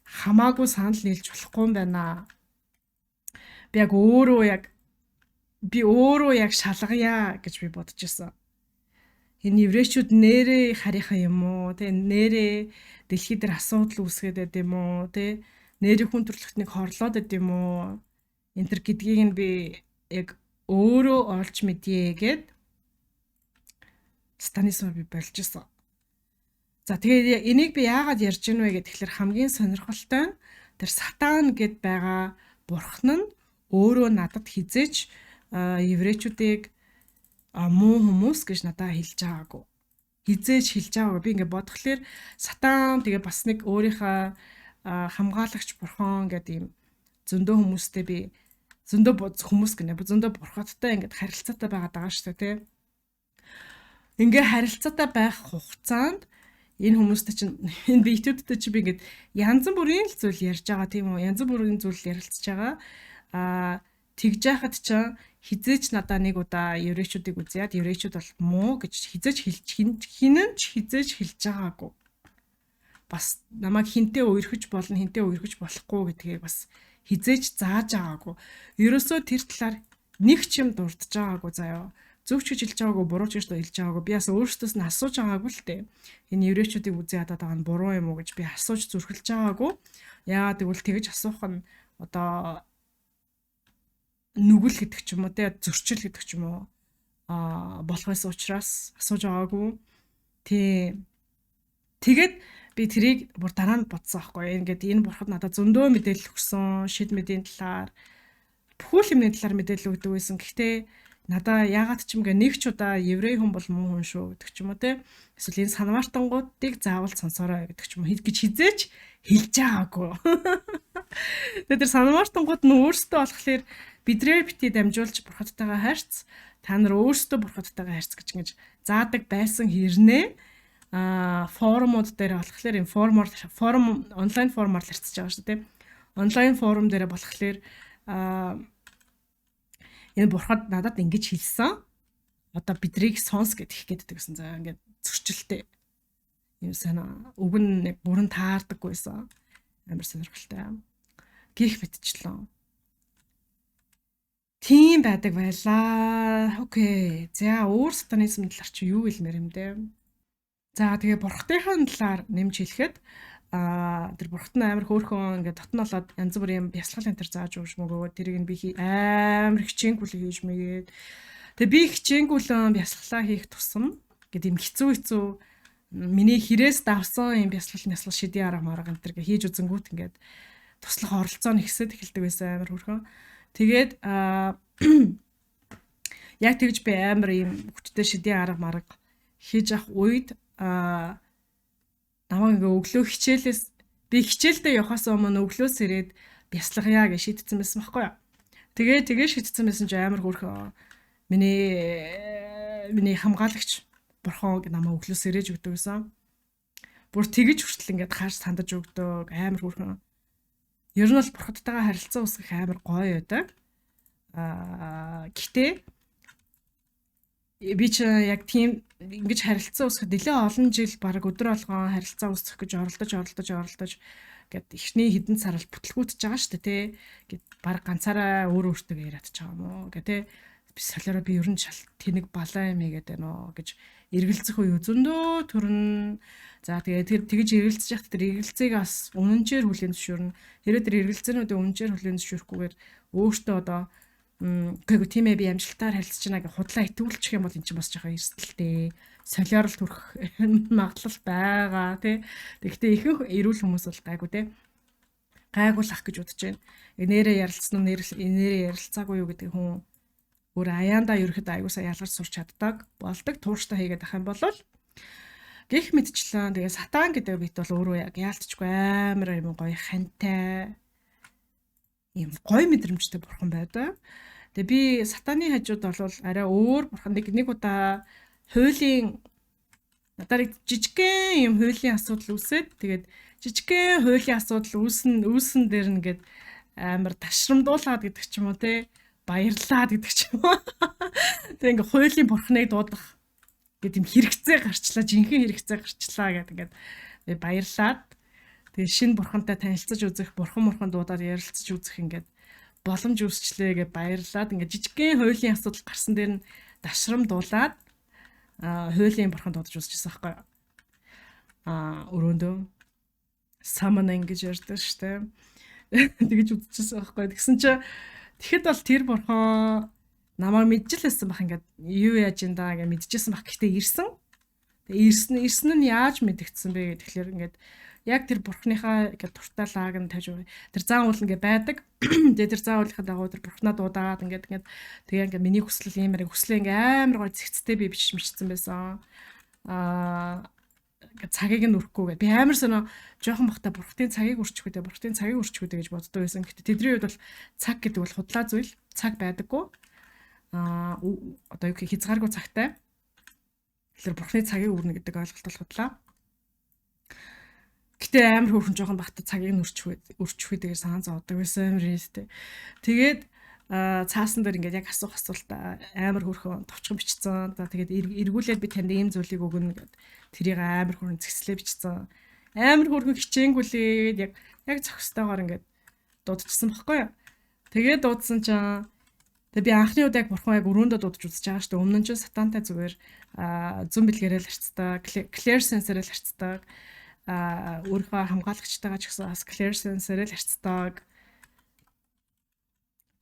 хамаагүй санал нийлж болохгүй юм байна. Би өөрөө яг шалгая гэж би бодож ирсэн. Энэ еврейчүүд нэрээ харийнхаа юм уу? Тэ нэрээ дэлхий дээр асуудал үүсгээд байд юм уу? Тэ нэрээ хүн төрөлхтнийг хорлоод байд юм уу? Энд төр гэдгийг нь би яг өөрөө олж мэдье гэд сатанизм би болж исэн. За тэгээд энийг би яагаад ярьж гинвэ гэхээр хамгийн сонирхолтой нь тэр сатан гэд байгаа бурхан нь өөрөө надад хизээч еврейчүүдийг муу хүмүүс гэж надад хэлж байгаагүй. Хизээж хэлж байгаагүй. Би ингээд бодглохлоор сатан тэгээ бас нэг өөрийнхөө хамгаалагч бурхан гэдэг юм зөндөө хүмүүстэй би зөндөө хүмүүс гэнэ. Зөндөө бурхадтай ингээд харилцаатай байгаад байгаа шүү дээ, тий. Ингээ харилцаатай байх хугацаанд энэ хүмүүстэй чинь энэ биетүүдтэй чинь би ингээд янз бүрийн л зүйл ярьж байгаа тийм үү? Янз бүрийн зүйл ярилцж байгаа. Тэгж яхад чинь хизээч надаа нэг удаа еврейчүүдийг үзээд еврейчүүд бол муу гэж хизээч хизээч хэлж байгаагүй. Бас намайг хинтээ үерхэж болно, хинтээ үерхэж болохгүй гэдгийг бас хизээч зааж байгаагүй. Ерөөсөө тэр талаар нэг ч юм дурдж байгаагүй заяа. Зөв ч гэж хэлж байгаагүй, буруу ч гэж хэлж байгаагүй. Би бас өөрөөсөөс нь асууж байгаагүй л дээ. Энэ еврейчүүдийг үзээ хадаад байгаа нь буруу юм уу гэж би асууж зүрхэлж байгаагүй. Яагаад гэвэл тэгэж асуух нь одоо нүгэл гэдэг ч юм уу те зөрчил гэдэг ч юм уу болох байсан учраас асууж байгаагүй. Тэгээд би тэрийг бүр дараа нь бодсон аахгүй. Ингээд энэ бурхад надад зөндөө мэдээлэл өгсөн, шид мэдээний талаар бүхэл юмны талаар мэдээлэл өгдөг байсан. Гэхдээ надаа яагаад ч юм гээ нэг ч удаа еврей хүн бол муу хүн шүү гэдэг ч юм уу те. Эсвэл энэ санамартангуудыг заавал сонсоорой гэдэг ч юм уу гэж хизээч хэлж байгаагүй. Тэгээд тэр санамартангууд нь өөрсдөө болохоор бидрээр бити дамжуулж бурхадтайгаа харьц. та нар өөрсдөө бурхадтайгаа харьц гэж заадаг байсан хэрнээ форумуд дээр болохоор энэ форум онлайн форумаар харьцаж байгаа шүү дээ. Онлайн форум дээр болохоор энэ бурхад надад ингэж хэлсэн. Одоо бидрийг сонс гэдэх гээд гэсэн. За ингээд зөрчилтэй. Юм санаа. Үг нь яг бүрэн таардаггүйсэн. Амар сонирхолтой. Гих мэдчихлээ. Тийм байдаг байлаа. Окей. За өөр сатанизм талаар чи юу хэлмээр юм бэ? За тэгээ бурхтынхаа талаар нэмж хэлэхэд тэр бурхт нь амар хөөрхөн ингээд дотнолоод янз бүрийн бясалгал энэ төр зааж өгч мөгөө тэрийг нь би амар хичээнгүйл хийж мэгээд тэгээ би хичээнгүйлэн бясалгалаа хийх тусам гэдэг юм хэцүү миний хэрээс давсан юм бясалгал шидийн арга марга энэ төр хийж үзэнгүүт ингээд туслах оролцоо нэгсэд эхэлдэг байсан амар хөөрхөн. Тэгээд яг тэгж би амар юм хүчтэй шидийн арга марга хийж авах үед намайг ингээ өглөө би хичээлдээ явахаас өмнө өглөөс ирээд бясалгая гэж шийдсэн байсан байхгүй юу. Тэгээ шийдсэн байсан чи амар хөөрхөн миний хамгаалагч бурхан намайг өглөөс ирээж өгдөг байсан. Бүр тэгэж хүртэл ингээд хааж сандаж өгдөг амар хөөрхөн. Ер нь бол бурхадтайгаа харилцаа үүсгэх амар гоё байдаг. Гэхдээ би ч яг тийм ингэж харилцаа үүсгэх нэлээд олон жил баг өдөр болгон харилцаа үүсгэх гэж оролдож гэд эхний хэдэн сар л бүтлгүүтж байгаа шүү дээ тий. Гэт баг ганцаараа өөртөө яриад ч байгаа мó гэ тий. Би солиороо би ер нь шал тэнэг балаа юм гэдэг нөө гэж эргэлзэх үе зөндөө төрн. За тэгээ тэгж эргэлзэж яхад тэр эргэлзээг бас үнэнчээр хүлээн зөвшөөрнө. Хэрвээ тэр эргэлзээнүүдээ үнэнчээр хүлээн зөвшөөрөхгүйгээр өөртөө одоо гэгүй тийм ээ би амжилтаар харилцаж байна гэж худлаа итгүүлчих юм бол эн чинь бас жоохон эрсдэлтэй солиорол төрөх магадлал байгаа тий. Тэгэхдээ ихэнх эрүүл хүмүүс бол гайгүй тий. Гайгуулах гэж бодож байна. Нэрээ ярилцсан уу нэрээ ярилцаагүй юу гэдэг хүн өөр аяандаа ерөөхдөө аягуусаа ялгарч сурч чаддаг болдог тууштай хийгээд ах юм бол гих мэдчлээ. Тэгээ сатан гэдэг бит бол өөрөө яг яалтчгүй амар юм гоё хантай юм гоё мэдрэмжтэй бурхан байдаг. Тэгээ би сатаны хажууд бол арай өөр бурхан нэг удаа хуулийн надад жижигхэн юм хуулийн асуудал үүсээд тэгээд жижигхэн хуулийн асуудал үүсэн дээр нэгээд амар ташрамдуулаад гэдэг ч юм уу те баярлаад гэдэг ч юм уу. Тэгээ ингээ хуулийн бурхныг дуудах гэдэг юм хэрэгцээ гарчлаа жинхэнэ хэрэгцээ гарчлаа гэдэг ингээд би баярлаад тэгээ шинэ бурхантай танилцаж үзэх бурхан дуудаад ярилцаж үзэх ингээд боломж үүсчлээ гэж баярлаад ингээд жижигхэн хуулийн асуудал гарсан дээр нь ташрамдуулаад хуулийн бурхан дуудаж үзчихсэн байхгүй юу. Өрөөндөө саман ингэж ярьдаг штэ. Тэгэж үзчихсэн байхгүй. Тэгсэн чинь тэгэхэд бол тэр бурхан намайг мэдчихлээсэн бах ингээд юу яаж ин даа гэж мэдчихсэн бах. Гэхдээ ирсэн. Тэгээ ирсэн нь яаж мэдгдсэн бэ гэхэлэр ингээд яг тэр бурхныхаа ингээд туртаа лааг нь тавьж тэр заан уул ингээд байдаг. Тэгээ тэр заан уулынхаа дагуу тэр бурхнаа дуудаад тэгээ ингээд миний хүсэл иймэрэг хүслээ ингээд амар гой зэгцтэй би бичсэн байсан. Ингээд цагийг нь өрөхгүй гэдэг. Би амар сонио жоохон бахта бурхтын цагийг өрчөхөдөө гэж боддог байсан. Гэхдээ тэдний хувьд бол цаг гэдэг бол худлаа зүйл. Цаг байдаггүй. Одоо юу гэх хязгааргүй цагтай. Тэгэхээр бурхны цагийг өрнө гэдэг ойлголт бол худлаа. Гэтэ амар хөөрхөн жоохон бахта цагийг нь өрчөхөдөө санаа зовдөг байсан юм рээстэй. Тэгээд цаасан дээр ингээд яг асуулт амар хөөрхөн товчхон бичсэн. За тэгээд эргүүлээд би танд ийм зүйлийг өгнө гэд тэрийг амар хөөрхөн зэгслээ бичсэн. Амар хөөрхөн хичээнгүүлээд яг зохистойгоор ингээд дуудчихсан баггүй юу. Тэгээд дуудсан чинь тэгээ би анхны удаа яг бурхан яг өрөөндөө дуудаж үзэж байгаа шүү дээ. Өмнө нь ч сатантай зүгээр зүн бэлгэрэл харьцдаг, clear sensor-эл харьцдаг. Өөрийнхөө хамгаалагчтайгаа ч гэсэн clear sensor-эл харьцдаг.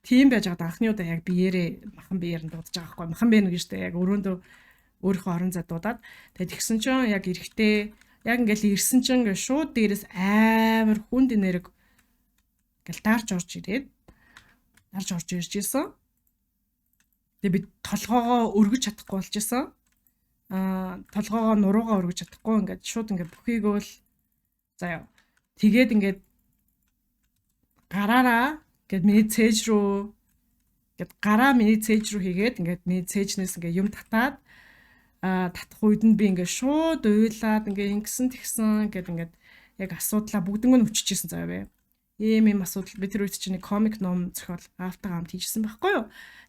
Тийм байж байгаа анхны удаа яг махан биеэр нь дуудаж байгаа байхгүй. Махан бие нэг шүү дээ. Яг өрөөндөө өөрийнхөө орон зай дуудаад. Тэгээд тэгсэн чинь яг эрэхтэй яг ингээл ирсэн чинь ингээд шууд дээрээс амар хүнд энерги ингээл дарж орж ирж ирсэн. Тэгээ би толгоогоо өргөж чадахгүй болж исэн. Толгоогоо нуруугаа өргөж чадахгүй ингээд шууд ингээд бүхийгөө л заяа. Тэгээд ингээд гараараа гэд миний цээж рүү Ингээд гараа миний цээж рүү хийгээд ингээд миний цээжнээс ингээд юм татаад татах үед нь би ингээд шууд уйлаад ингээд ингэсэн тэгсэн ингээд яг асуудлаа бүгднийг нь өччихсэн заяа бэ. Ийм асуудал би тэр үед чинь нэг комик ном зохиол автаа хамт хийжсэн байхгүй юу.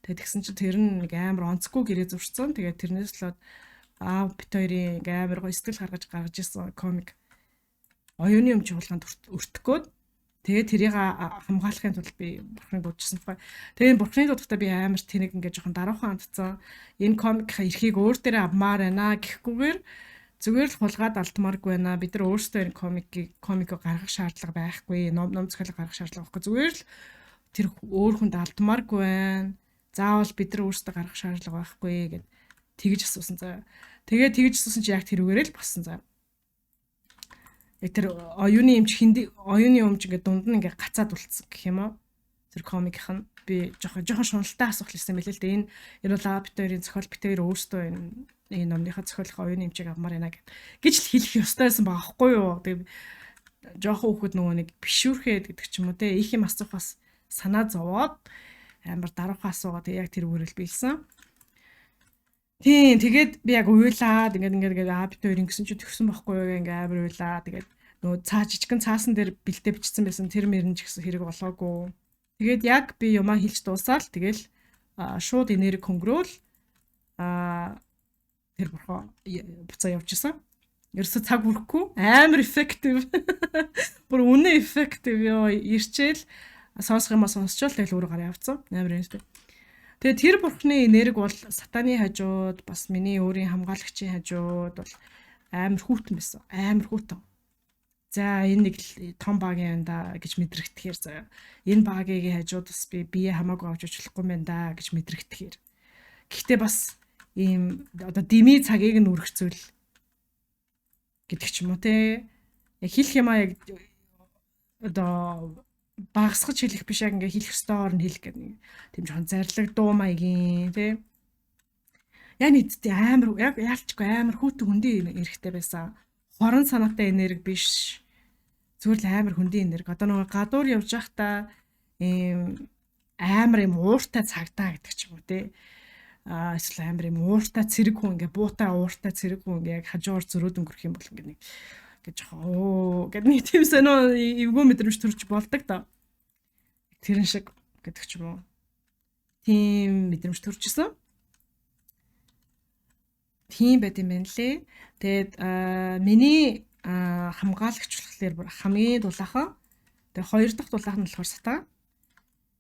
Тэгээд тэгсэн чинь тэр нь нэг амар онцгүй гэрээ зурцсан. Тэгээд тэрнээс л бит хоёрын амар гоё сэтгэл гаргаж ирсэн комик. Оюуны өмч чуулганд өртгөхөд тэгээд тэрийг хамгаалахын тулд би бурхныг дуудчихсан байхгүй. Тэгээд бурхныг дуудахдаа би амар тэнэг ингээд жоохон даруухан хандцсан. Энэ комикийн эрхийг өөр дээрээ авмаар байна гэхгүйгээр зүгээр л хулгаад алдмааргүй байна. Бид нар өөрсдөө энэ комикоо гаргах шаардлага байхгүй. Ном зохиолыг гаргах шаардлага байхгүй. Зүгээр л тэр өөр хүнд алдмааргүй байна. Заавал бид нар өөрсдөө гаргах шаардлага байхгүй гэд тэгж асуусан заа. Тэгээд тэгж асуусан чи яг тэрүүгээрээ л болсон заа. Яг тэр оюуны өмч ингээд дунд нь ингээд гацаад үлдсэн гэх юм уу. Тэр комикийнх нь би жоохон шуналтай асуух хэлсэн байлээ л дээ. Энэ бол бит хоёрын зохиол бит хоёр өөрсдөө энэ номныхаа зохиолын оюуны эмчийг авмаар байна гэж л хэлэх ёстой байсан байхгүй юу. Тэгээ жоохон хүүхэд нөгөө нэг бишүүрхэд гэдэг ч юм уу те их юм асуухаас санаа зовоод амар даруухан асуугаад яг тэр үрэл биелсэн. Тийм тэгээд би яг уйлаад ингээд бит хоёрын гэсэн чи төгсөн байхгүй юу ингээд амар уйлаа. Тэгээд нөгөө жижигхэн цаасан дээр бэлдээ бичсэн байсан тэр мөрөн ч гэсэн хэрэг болоогүй. Тэгээд яг би юмаа хэлж дуусаад тэгэл шууд энерги хөнгөрөөл тэр бурхан буцаа явчихсан. Ерөөсө цаг хүрэхгүй амар эффектив. Бүр үнэн эффектив ёо ирчээл сонсох юмаа сонсчвал тэгэл өөрөө гараа явцсан. Амар юм. Тэгээ тэр бурхны энерги бол сатаны хажууд бас миний өөрийн хамгаалагчийн хажууд бол амар хүүтэн байсан. Амар хүүтэн. За энэ нэг том багийн да гэж мэдрэгдэхээр заяа. Энэ багийн хажууд бас би бие хамаагүй авч очихгүй юм да гэж мэдрэгдэхээр. Гэхдээ бас ийм одоо дими цагийг нь үргэцүүл гэдэг ч юм уу те. Яг хэлэх юмаа яг одоо багасгаж хэлэх биш яг ингээ хэлэх ёстойгоор нь хэлэх гэдэг нэг тийм жоохон зарлаг дуу маягийн те. Яг нийтдээ амар яг яалчгүй амар хүүтэн хөндийн эрэхтэй байсан. Хорон санаатай энерги биш. Зүгээр л амар хөндийн энерги. Одоо нөгөө гадуур явж байхдаа ийм амар юм ууртай цагтаа гэдэг ч юм уу те. Эсвэл амар юм ууртай цэрэг хүн ингээ буутай ууртай цэрэг хүн ингээ яг хажуугаар зөрөөд өнгөрөх юм бол ингээ нэг гэж оо гэдэг нэг тийм сонио эвгүй мэдрэмж төрж болдог да. Тэрэн шиг гэдэг ч юм уу. Тийм мэдрэмж төржсэн. Тийм байт юм байна лээ. Тэгээд миний хамгаалагч болохоор хамгийн дулаахан. Тэгээд хоёр дахь дулаахан нь болохоор сатан.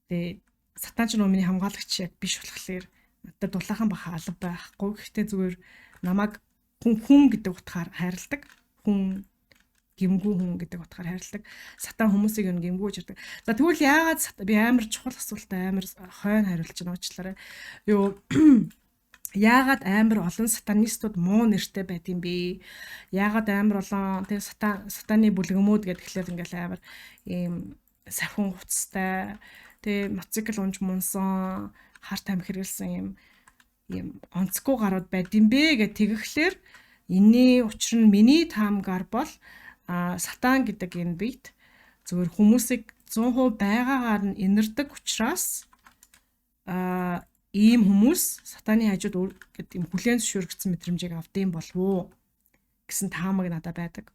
Тэгээд сатан ч нөө миний хамгаалагч яг биш болохоор надад дулаахан баха алба байхгүй. Гэхдээ зүгээр намайг хүн гэдэг утгаар хайрладаг. Хүн гимгүү хүн гэдэг утгаар хайрладаг. Сатан хүмүүсийг нь гимгүүж ирдэг. За тэгвэл яагаад би амар чухал асуултаа амар хойно хариулж байгаа уучлаарай. Юу яагаад амар олон сатанистууд муу нэртэй байт юм бэ? Яагаад амар олон тэг сатаны бүлгэмүүд гэдгээр ингээл амар ийм сахин хувцастай тэг мотоцикл унж мунсан харт амх хэрэгэлсэн ийм онцгүй гарууд байд юм бэ гэж тэгэхлээр энэний учир нь миний таамгаар бол сатан гэдэг энэ бит зөвхөн хүмүүсийг 100% байгаагаар нь инэрдэг учраас ийм хүмүүс сатаны хажууд гэдэг юм хүлээн зөвшөөрөгдсөн мэдрэмжийг авдсан болов уу гэсэн таамаг надад байдаг.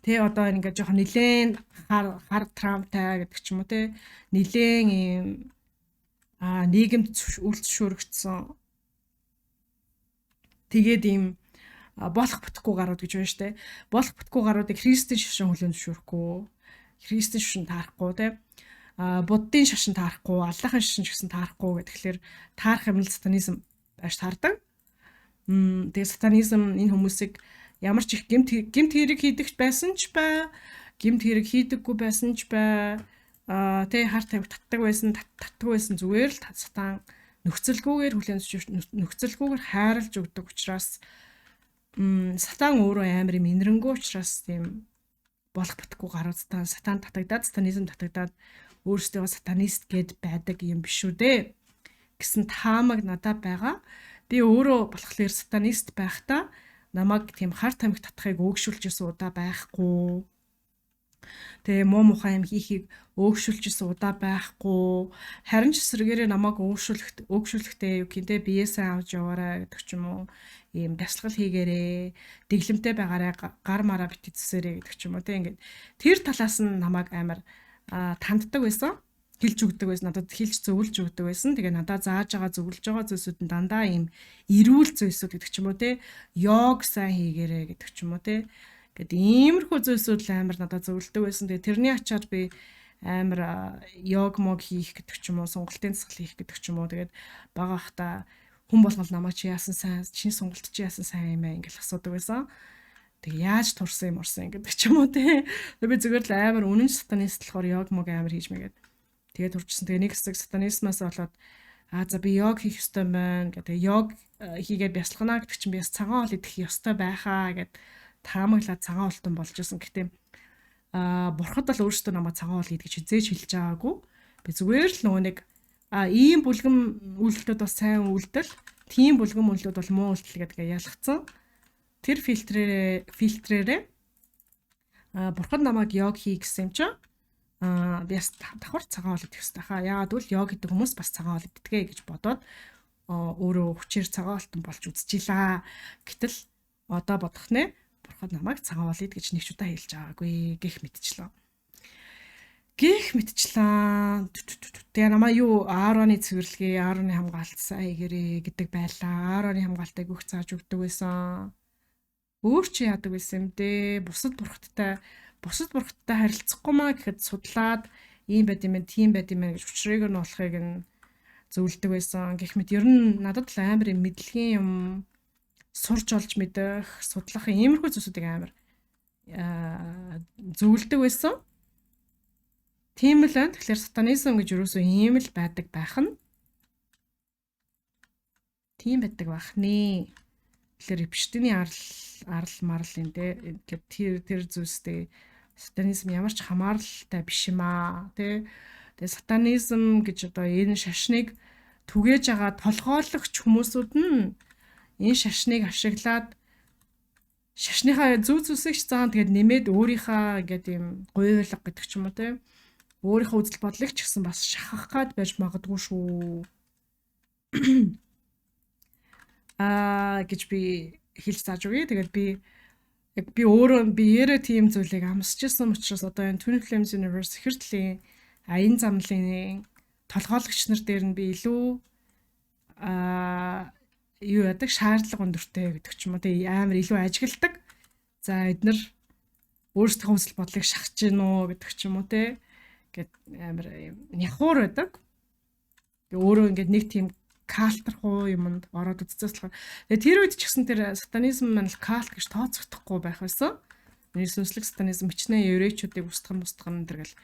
Тэ одоо ингээд жоохон нилээн хар травмтай гэдэг ч юм уу те нилээн ийм нийгэмд үл зөвшөөрөгдсөн тэгээд ийм болох бүтггүй гарууд гэж байна штэ. Болох бүтггүй гаруудыг христийн шашин хүлээн зөвшөөрөхгүй, христийн шашин таарахгүй те. Буддын шашин таарахгүй, Аллахын шашин ч гэсэн таарахгүй гэхэлэр таарах юм л сатанизм байж таардаг. Тэгээ сатанизм энэ хүмүүсийг ямар ч их гэмт хэрэг хийдэгч байсан ч бай, гэмт хэрэг хийдэггүй байсан ч бай, тэгээ хар тамхи татдаг байсан зүгээр л сатан нөхцөлгүйгээр хүлээн нөхцөлгүйгээр хайрлж өгдөг учраас сатан өөрөө амар юм инэрэнгүү учраас тийм болох бүтггүй гарууд сатан татагдаад сатанизм татагдаад өөрсдөө сатанист гэд байдаг юм биш үү дээ гэсэн таамаг надад байгаа. Би өөрөө болохоор сатанист байхдаа намайг тийм хар тамхи татахыг өөгшүүлж ирсэн удаа байхгүй. Тэгээ муу мухай юм хийхийг өөгшүүлжсэн удаа байхгүй. Харин ч эсрэгээрээ намайг өөгшүүлэхдээ юу гинэ биеэсээ авч яваарай гэдэг ч юм уу. Ийм бясалгал хийгээрээ, дэглэмтэй байгаарай, гар мараа бити зүсээрэй гэдэг ч юм уу. Тэг ингээд тэр талаас нь намайг амар танддаг байсан. Хэлж өгдөг байсан. Надад хэлж зөвлөж өгдөг байсан. Тэгээ надад зааж байгаа зөвлөж байгаа зүйлсүүд нь дандаа ийм эрүүл зүйлсүүд гэдэг ч юм уу те. Йог сайн хийгээрэй гэдэг ч юм уу те. Гэт иймэрхүү зүйлсүүд л амар надад зөвлөдөг байсан. Тэгээ тэрний ачаар би амар йог мог хийх гэдэг ч юм уу, сонголтын засал хийх гэдэг ч юм уу. Тэгээд бага хата хүн болгол намайг чи яасан сайн, чиний сонголт чи яасан сайн юм бэ ингээл асуудаг байсан. Тэг яаж турсан юм орсон гэдэг ч юм уу те. Би зүгээр л амар үнэн сатанист болохоор йог мог амар хийж мэгээд. Тэгээд турчсан. Тэгээ нэг хэсэг сатанизмаас болоод за би йог хийх ёстой байна гэдэг. Йог хийгээд бясалгана гэдэг чинь би бас цагаан хоол идэх ёстой байхаа гэд таамаглаад цагаан хоолтон болж исэн. Гэхдээ бурхад бол өөрөөсөө намайг цагаан хоол идэх гэж хизээж хэлж байгаагүй. Би зүгээр л нөгөө нэг ийм бүлгэм үйлдэлүүд бас сайн үйлдэл, тийм бүлгэм үйлдэлүүд бол муу үйлдэл гэдгээ ялгцсан. Тэр фильтрээрээ бурхад намайг йог хий гэсэн юм чинь би бас давхар цагаан хоол идэх ёстой хаа. Яагаад гэвэл йог гэдэг хүмүүс бас цагаан хоол иддэг гэж бодоод өөрөө хүчээр цагаан хоолтон болж үзчихлаа. Гэтэл одоо бодох нэ бурхад намайг цагаан хоол ид гэж нэг ч удаа хэлж байгаагүй гэх мэтчлээ. Тэгээ намаа юу Аароны цэвэрлэгээ, Аароны хамгаалт сайн хийгэрээ гэдэг байлаа. Аароны хамгаалтыг өгч зааж өгдөг байсан. Өөр чи яадаг байсан юм дээ. Бусад бурхадтай харилцахгүй маа гэхэд судлаад ийм байд юм, тийм байд юм гэж учрыг нь болохыг нь зөвлөдөг байсан. Гэх мэт ер нь надад л амар юм мэдлэгийн юм сурч олж мэдэх, судлах иймэрхүү зүйлсүүдийг амар зөвлөдөг байсан. Тийм л байна. Тэгэхээр сатанизм гэж юусоо ийм л байдаг байх нь. Тийм байдаг байх нэ. Тэгэхээр эпштиний арал марл юм дээ. Тэгэхээр тэр зүйлстэй сатанизм ямар ч хамааралтай биш юм аа. Тэгээ сатанизм гэж одоо энэ шашныг түгээж байгаа толгойлогч хүмүүсүүд нь энэ шашныг ашиглаад шашныхаа зүв зүсийг ч заан тэгээд нэмээд өөрийнхөө ингээд юм гуйлга гэдэг ч юм уу те өөрийнхөө үзэл бодлыг ч гэсэн бас шахах гад байж магадгүй шүү. Гэж би хэлж зааж өгье. Тэгээд би өөрөө биеэрээ тийм зүйлийг амсч ирсэн учраас одоо энэ Twin Flames Universe ихэртлийн аян замлын толгойлогч нар дээр нь би илүү юу яадаг шаардлага өндөртэй гэдэг ч юм уу тий амар илүү ажигладаг. За эднэр өөрсдийнхөө үзэл бодлыг шахаж гин үү гэдэг ч юм уу тий гэд амар няхуур байдаг. Өөрөө ингээд нэг тийм калтрхуу юмд ороод үзчихсэн болохоор тэр үед ч гэсэн тэр сатанизм маань калт гэж тооцогдохгүй байх байсан. Миний сүнслэг сатанизм хичнээн еврейчүүдийг устгах тэргэл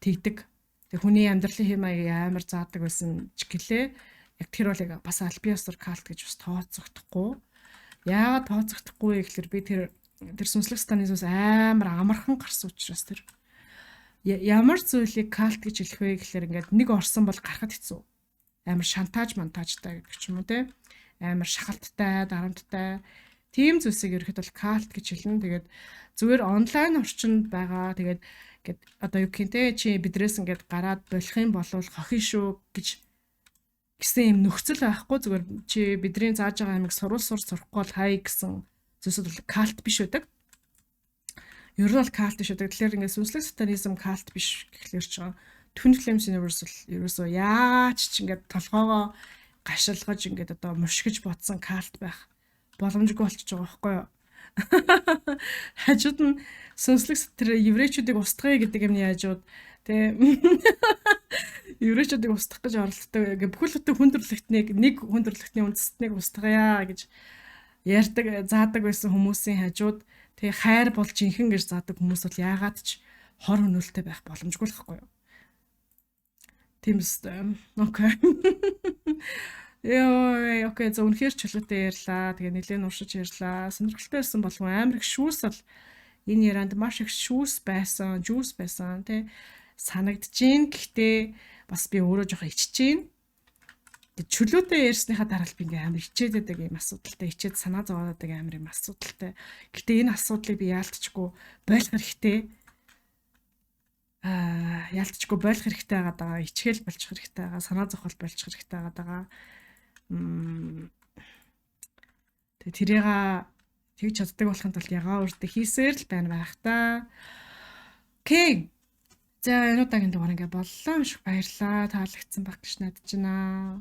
тэгдэг. Тэг хүний амьдралын хэм маяг амар заадаг байсан ч гэлээ. Яг тэр бол яг бас альбиосор калт гэж бас тооцогдохгүй. Яагаад тооцогдохгүй гэхээр би тэр сүнслэг сатанизмаас амар амархан гарсан учраас тэр ямар зүйлийг калт гэж хэлэх вэ гэхээр ингээд нэг орсон бол гарахад хэцүү. Амар шантаж монтажтай гэдэг ч юм уу те. Амар шахалттай, дарамттай. Тийм зүйлсийг ерөөхдөө бол калт гэж хэлнэ. Тэгээд зүгээр онлайн орчинд байгаа. Тэгээд ингээд одоо юу гэнтэй чи бидрээс ингээд гараад болох юм бол хохин шүү гэж гэсэн юм нөхцөл байхгүй. Зүгээр чи бидний зааж байгаа амиг сурахгүй бол хай гэсэн зүйлсүүд бол калт биш байдаг. Ер нь бол калт биш байдаг. Тэгэхээр ингээд сүнслэг сатанизм калт биш гэхлээр ч Twin Flames Universe ерөөсөө яаж ч ингээд толгоогоо гашилгаж ингээд одоо мушгиж ботсон калт байх боломжгүй болчихж байгаа байхгүй юу? Хажууд нь сүнслэг тэр еврейчүүдийг устгая гэдэг юмны хажууд тэ еврейчүүдийг устгах гэж оролддог. Ингээд бүхэл бүтэн нэг хүндрэлтний үндэстнийг устгая гэж ярьдаг, заадаг байсан хүмүүсийн хажууд тэгээ хайр бол жинхэнэ гэж заадаг хүмүүс бол яагаад ч хор хөнөөлтэй байх боломжгүй л байхгүй юу? Тэмстэй. Окей. Яа, окей, зөв үнэхээр чөлөөтэй ярьлаа. Тэгээ нэлээд уршиж ярьлаа. Сонирхолтой байсан болов амар их шүүс бол энэ яранд маш их шүүс байсан, жүүс байсан тий санагдчихээн. Гэхдээ бас би өөрөө жоохон иччихээн. Чөлөөтэй ярьсныхаа дараа би ингээм амар ичээд байдаг юм асуудалтай, ичээд санаа зовоод байдаг амар юм асуудалтай. Гэхдээ энэ асуудлыг би яалтчгүй болох хэрэгтэй. ялцчгүй болох хэрэгтэй байгаа. Ичгээл болчих хэрэгтэй байгаа. Санаа зовхол болчих хэрэгтэй байгаа. Тэгээ тэрийг тэгж чаддаг болохын тулд ягаа өөртөө хийсээр л байх та. Окей. За энэ удаагийн дугаар ингээ боллоо. Маш их баярлалаа. Таалагдсан байх гэж найдаж байна.